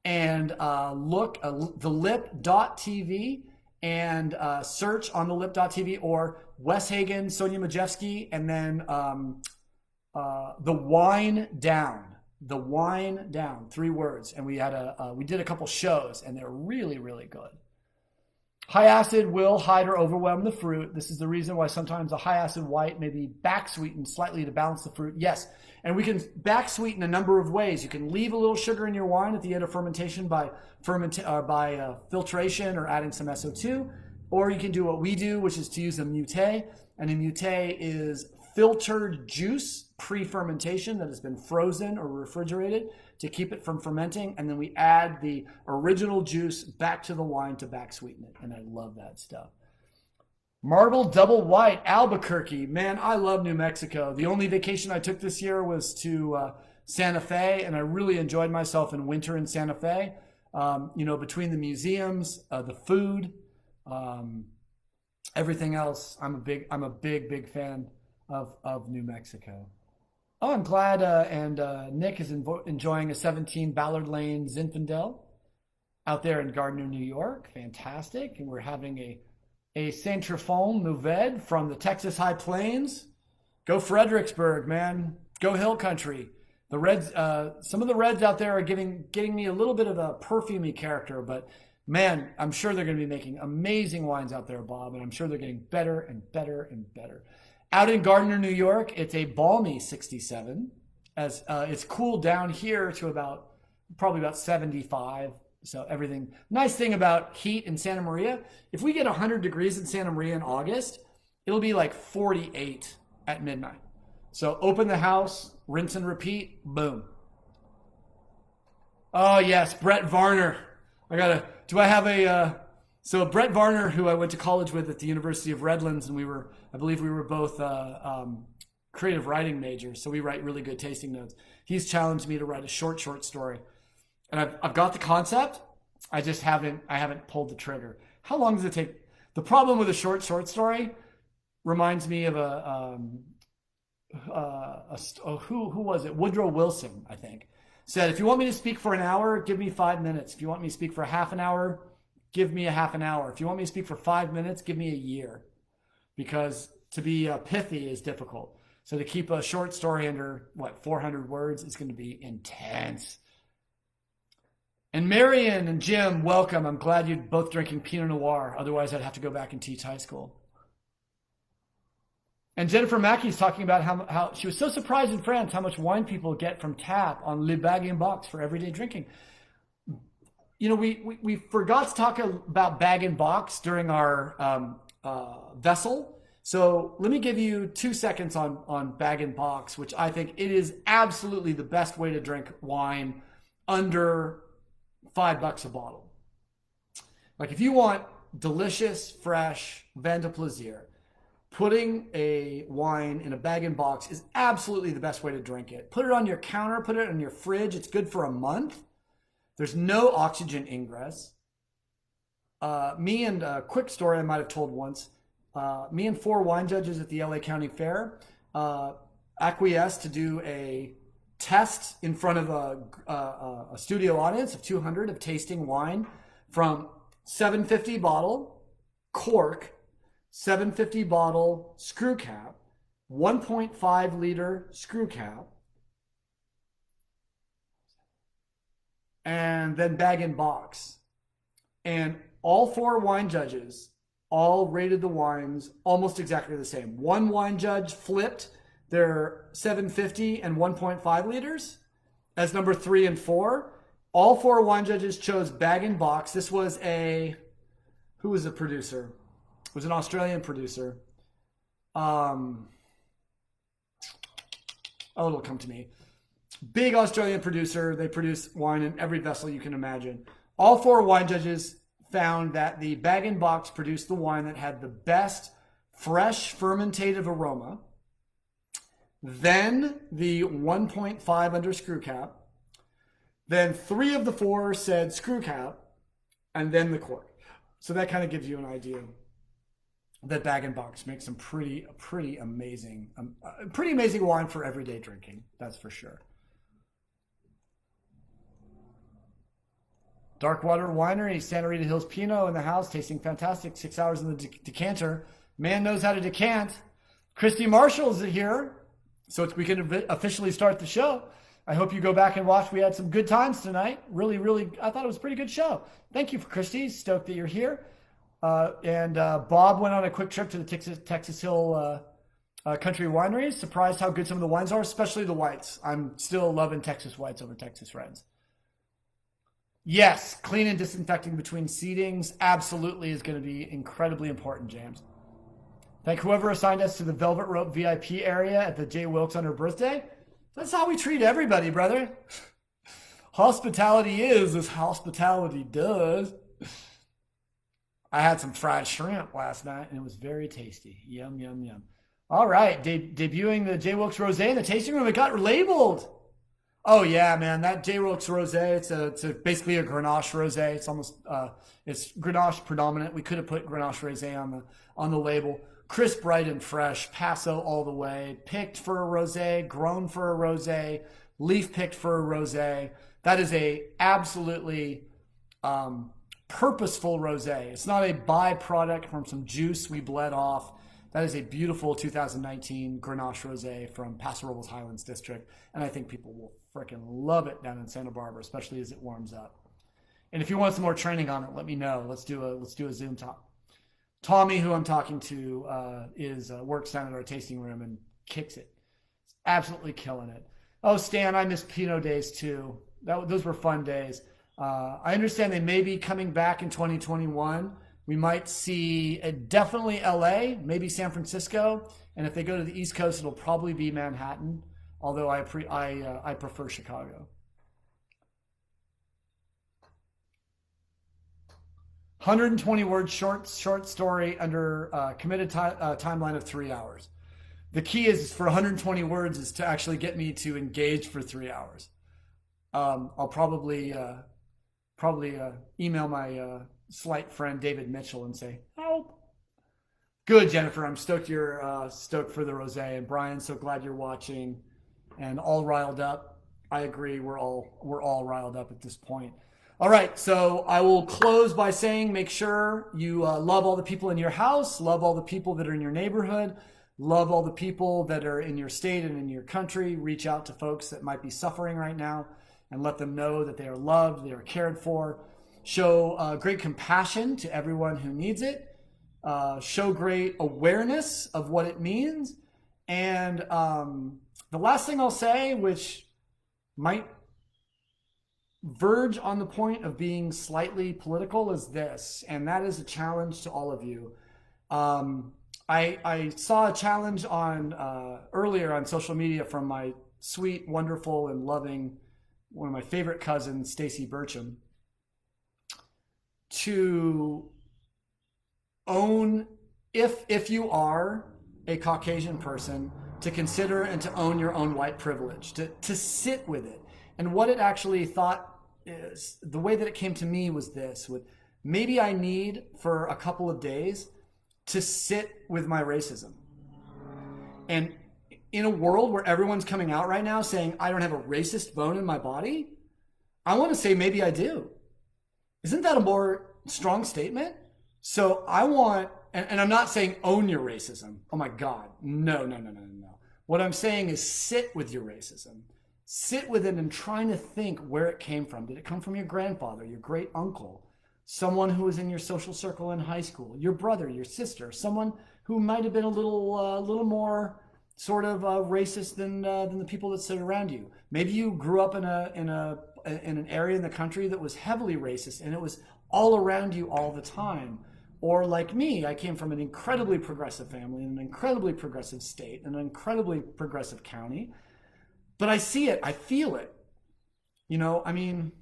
and look thelip.tv and search on thelip.tv or Wes Hagen, Sonia Majewski, and then The Wine Down. The Wine Down, 3 words. And we did a couple shows, and they're really, really good. High acid will hide or overwhelm the fruit. This is the reason why sometimes a high acid white may be back sweetened slightly to balance the fruit. Yes, and we can back sweeten a number of ways. You can leave a little sugar in your wine at the end of fermentation by filtration or adding some SO2, or you can do what we do, which is to use a moutet. And a moutet is filtered juice pre-fermentation that has been frozen or refrigerated to keep it from fermenting, and then we add the original juice back to the wine to back sweeten it, and I love that stuff. Marble Double White, Albuquerque. Man, I love New Mexico. The only vacation I took this year was to Santa Fe, and I really enjoyed myself in winter in Santa Fe. Between the museums, the food, everything else, I'm a big fan of New Mexico. Oh, I'm glad Nick is enjoying a 17 Ballard Lane Zinfandel out there in Gardner, New York. Fantastic. And we're having a Saint-Trifon Mourvèdre from the Texas High Plains. Go Fredericksburg, man. Go Hill Country. The Reds, some of the Reds out there are getting me a little bit of a perfumey character, but man, I'm sure they're going to be making amazing wines out there, Bob, and I'm sure they're getting better and better and better. Out in Gardner, New York, it's a balmy 67. As it's cooled down here to probably about 75. So everything. Nice thing about heat in Santa Maria, if we get 100 degrees in Santa Maria in August, it'll be like 48 at midnight. So open the house, rinse and repeat, boom. Oh yes, Brett Varner. So Brett Varner, who I went to college with at the University of Redlands, and I believe we were both creative writing majors, so we write really good tasting notes. He's challenged me to write a short story, and I've got the concept. I just haven't pulled the trigger. How long does it take? The problem with a short story reminds me of who was it? Woodrow Wilson, I think, said, if you want me to speak for an hour, give me 5 minutes. If you want me to speak for half an hour, give me a half an hour. If you want me to speak for 5 minutes, give me a year. Because to be pithy is difficult. So to keep a short story under, 400 words is going to be intense. And Marion and Jim, welcome. I'm glad you're both drinking Pinot Noir. Otherwise, I'd have to go back and teach high school. And Jennifer Mackey's talking about how she was so surprised in France how much wine people get from tap on Le Bag-in-Box for everyday drinking. We forgot to talk about bag-in-box during our vessel. So let me give you 2 seconds on bag-in-box, which I think it is absolutely the best way to drink wine under $5 a bottle. Like if you want delicious, fresh, vin de plaisir, putting a wine in a bag-in-box is absolutely the best way to drink it. Put it on your counter, put it in your fridge. It's good for a month. There's no oxygen ingress. Me and a quick story I might have told once, me and 4 wine judges at the LA County Fair acquiesced to do a test in front of a studio audience of 200 of tasting wine from 750 bottle cork, 750 bottle screw cap, 1.5 liter screw cap, and then bag and box. And all 4 wine judges all rated the wines almost exactly the same. One wine judge flipped their 750 and 1.5 liters as number 3 and 4. All 4 wine judges chose bag and box. This was who was the producer? It was an Australian producer. Oh, it'll come to me. Big Australian producer. They produce wine in every vessel you can imagine. All 4 wine judges found that the bag and box produced the wine that had the best fresh fermentative aroma, then the 1.5 under screw cap, then 3 of the 4 said screw cap, and then the cork. So that kind of gives you an idea that bag and box makes some pretty amazing wine for everyday drinking. That's for sure. Darkwater Winery, Santa Rita Hills Pinot in the house, tasting fantastic. 6 hours in the decanter. Man knows how to decant. Christy Marshall's here, so we can officially start the show. I hope you go back and watch. We had some good times tonight. Really, I thought it was a pretty good show. Thank you for Christy. Stoked that you're here. And Bob went on a quick trip to the Texas Hill Country Wineries. Surprised how good some of the wines are, especially the whites. I'm still loving Texas whites over Texas reds. Yes, clean and disinfecting between seatings absolutely is going to be incredibly important, James. Thank whoever assigned us to the Velvet Rope VIP area at the J. Wilkes on her birthday. That's how we treat everybody, brother. Hospitality is as hospitality does. I had some fried shrimp last night, and it was very tasty. Yum, yum, yum. All right, debuting the J. Wilkes Rosé in the tasting room. It got labeled. Oh yeah, man, that J. Wilkes Rosé, it's basically a Grenache Rosé. It's almost, it's Grenache predominant. We could have put Grenache Rosé on the label. Crisp, bright, and fresh, Paso all the way. Picked for a rosé, grown for a rosé, leaf picked for a rosé. That is a absolutely purposeful rosé. It's not a byproduct from some juice we bled off. That is a beautiful 2019 Grenache Rosé from Paso Robles Highlands District, and I think people will freaking love it down in Santa Barbara, especially as it warms up. And if you want some more training on it, let me know. Let's do a Zoom talk. Tommy, who I'm talking to, works down at our tasting room and kicks it. Absolutely killing it. Oh, Stan, I miss Pinot days too. Those were fun days. I understand they may be coming back in 2021. We might see definitely LA, maybe San Francisco, and if they go to the East Coast, it'll probably be Manhattan. Although I prefer Chicago. 120 words short story under committed timeline of 3 hours. The key is for 120 words is to actually get me to engage for 3 hours. I'll probably email my slight friend David Mitchell and say, help. Good, Jennifer. I'm stoked you're stoked for the rosé. And Brian, so glad you're watching and all riled up. I agree. We're all riled up at this point. All right, so I will close by saying make sure you love all the people in your house, love all the people that are in your neighborhood, love all the people that are in your state and in your country. Reach out to folks that might be suffering right now and let them know that they are loved, they are cared for. Show great compassion to everyone who needs it. Show great awareness of what it means. And the last thing I'll say, which might verge on the point of being slightly political, is this, and that is a challenge to all of you. I saw a challenge on earlier on social media from my sweet, wonderful, and loving, one of my favorite cousins, Stacy Burcham, to own, if you are a Caucasian person to consider and to own your own white privilege, to sit with it. And what it actually thought is, the way that it came to me was this: with maybe I need for a couple of days to sit with my racism. And in a world where everyone's coming out right now saying, I don't have a racist bone in my body, I want to say maybe I do. Isn't that a more strong statement? So I want, and I'm not saying own your racism. Oh my God. No. What I'm saying is sit with your racism. Sit with it and trying to think where it came from. Did it come from your grandfather, your great uncle, someone who was in your social circle in high school, your brother, your sister, someone who might have been a little more sort of racist than the people that sit around you? Maybe you grew up in an area in the country that was heavily racist and it was all around you all the time. Or like me, I came from an incredibly progressive family in an incredibly progressive state, an incredibly progressive county. But I see it, I feel it. You know, I mean,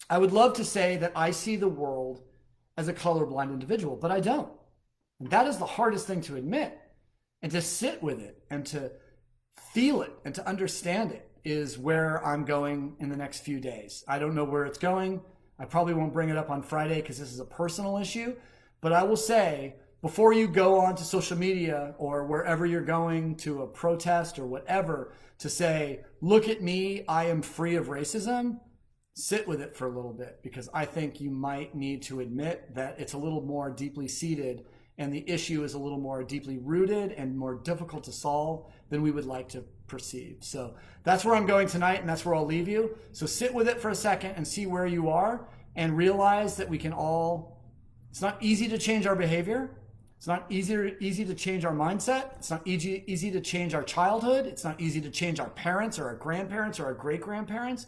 I would love to say that I see the world as a colorblind individual, but I don't. And that is the hardest thing to admit. And to sit with it and to feel it and to understand it is where I'm going in the next few days. I don't know where it's going. I probably won't bring it up on Friday because this is a personal issue. But I will say, before you go on to social media or wherever you're going to a protest or whatever, to say, look at me, I am free of racism, sit with it for a little bit, because I think you might need to admit that it's a little more deeply seated and the issue is a little more deeply rooted and more difficult to solve than we would like to perceive. So that's where I'm going tonight, and that's where I'll leave you. So sit with it for a second and see where you are, and realize that we can all, it's not easy to change our behavior. It's not easy to change our mindset. It's not easy to change our childhood. It's not easy to change our parents or our grandparents or our great-grandparents.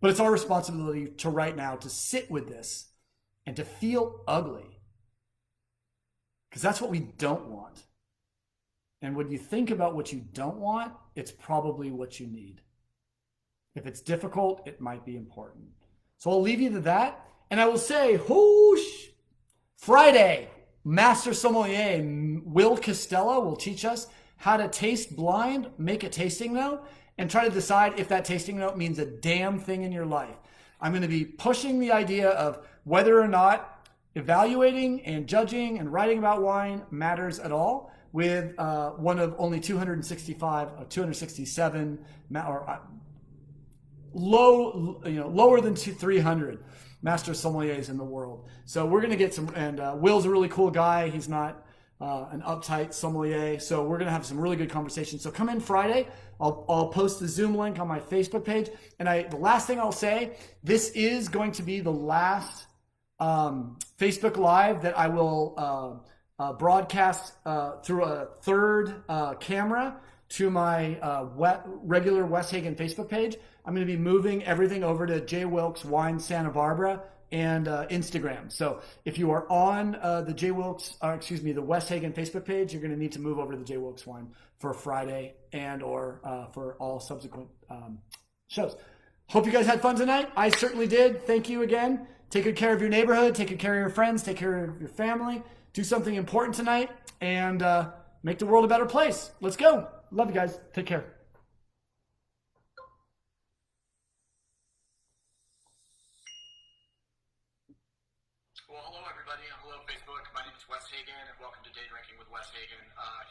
But it's our responsibility to right now to sit with this and to feel ugly. Because that's what we don't want. And when you think about what you don't want, it's probably what you need. If it's difficult, it might be important. So I'll leave you to that. And I will say, whoosh, Friday, Master Sommelier Will Costella will teach us how to taste blind, make a tasting note, and try to decide if that tasting note means a damn thing in your life. I'm going to be pushing the idea of whether or not evaluating and judging and writing about wine matters at all, with one of only 267 lower than 300 master sommeliers in the world. So we're going to get some, and Will's a really cool guy. He's not an uptight sommelier. So we're going to have some really good conversations. So come in Friday. I'll post the Zoom link on my Facebook page. And the last thing I'll say, this is going to be the last Facebook Live that I will broadcast through a third camera to my regular Wes Hagen Facebook page. I'm going to be moving everything over to J. Wilkes Wine Santa Barbara and Instagram. So if you are on the the Wes Hagen Facebook page, you're going to need to move over to the J. Wilkes Wine for Friday and or for all subsequent shows. Hope you guys had fun tonight. I certainly did. Thank you again. Take good care of your neighborhood. Take good care of your friends. Take care of your family. Do something important tonight and make the world a better place. Let's go. Love you guys. Take care. Well, hello everybody. Hello Facebook. My name is Wes Hagen, and welcome to Day Drinking with Wes Hagen.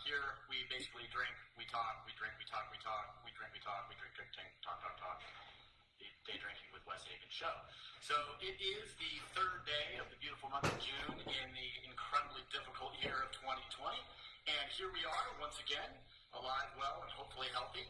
Here we basically drink, we talk, we drink, we talk, we talk, we drink, we talk, we drink, drink, drink, talk, talk, talk. The Day Drinking with Wes Hagen show. So it is the third day of the beautiful month of June in the incredibly difficult year of 2020. And here we are once again, alive, well, and hopefully healthy.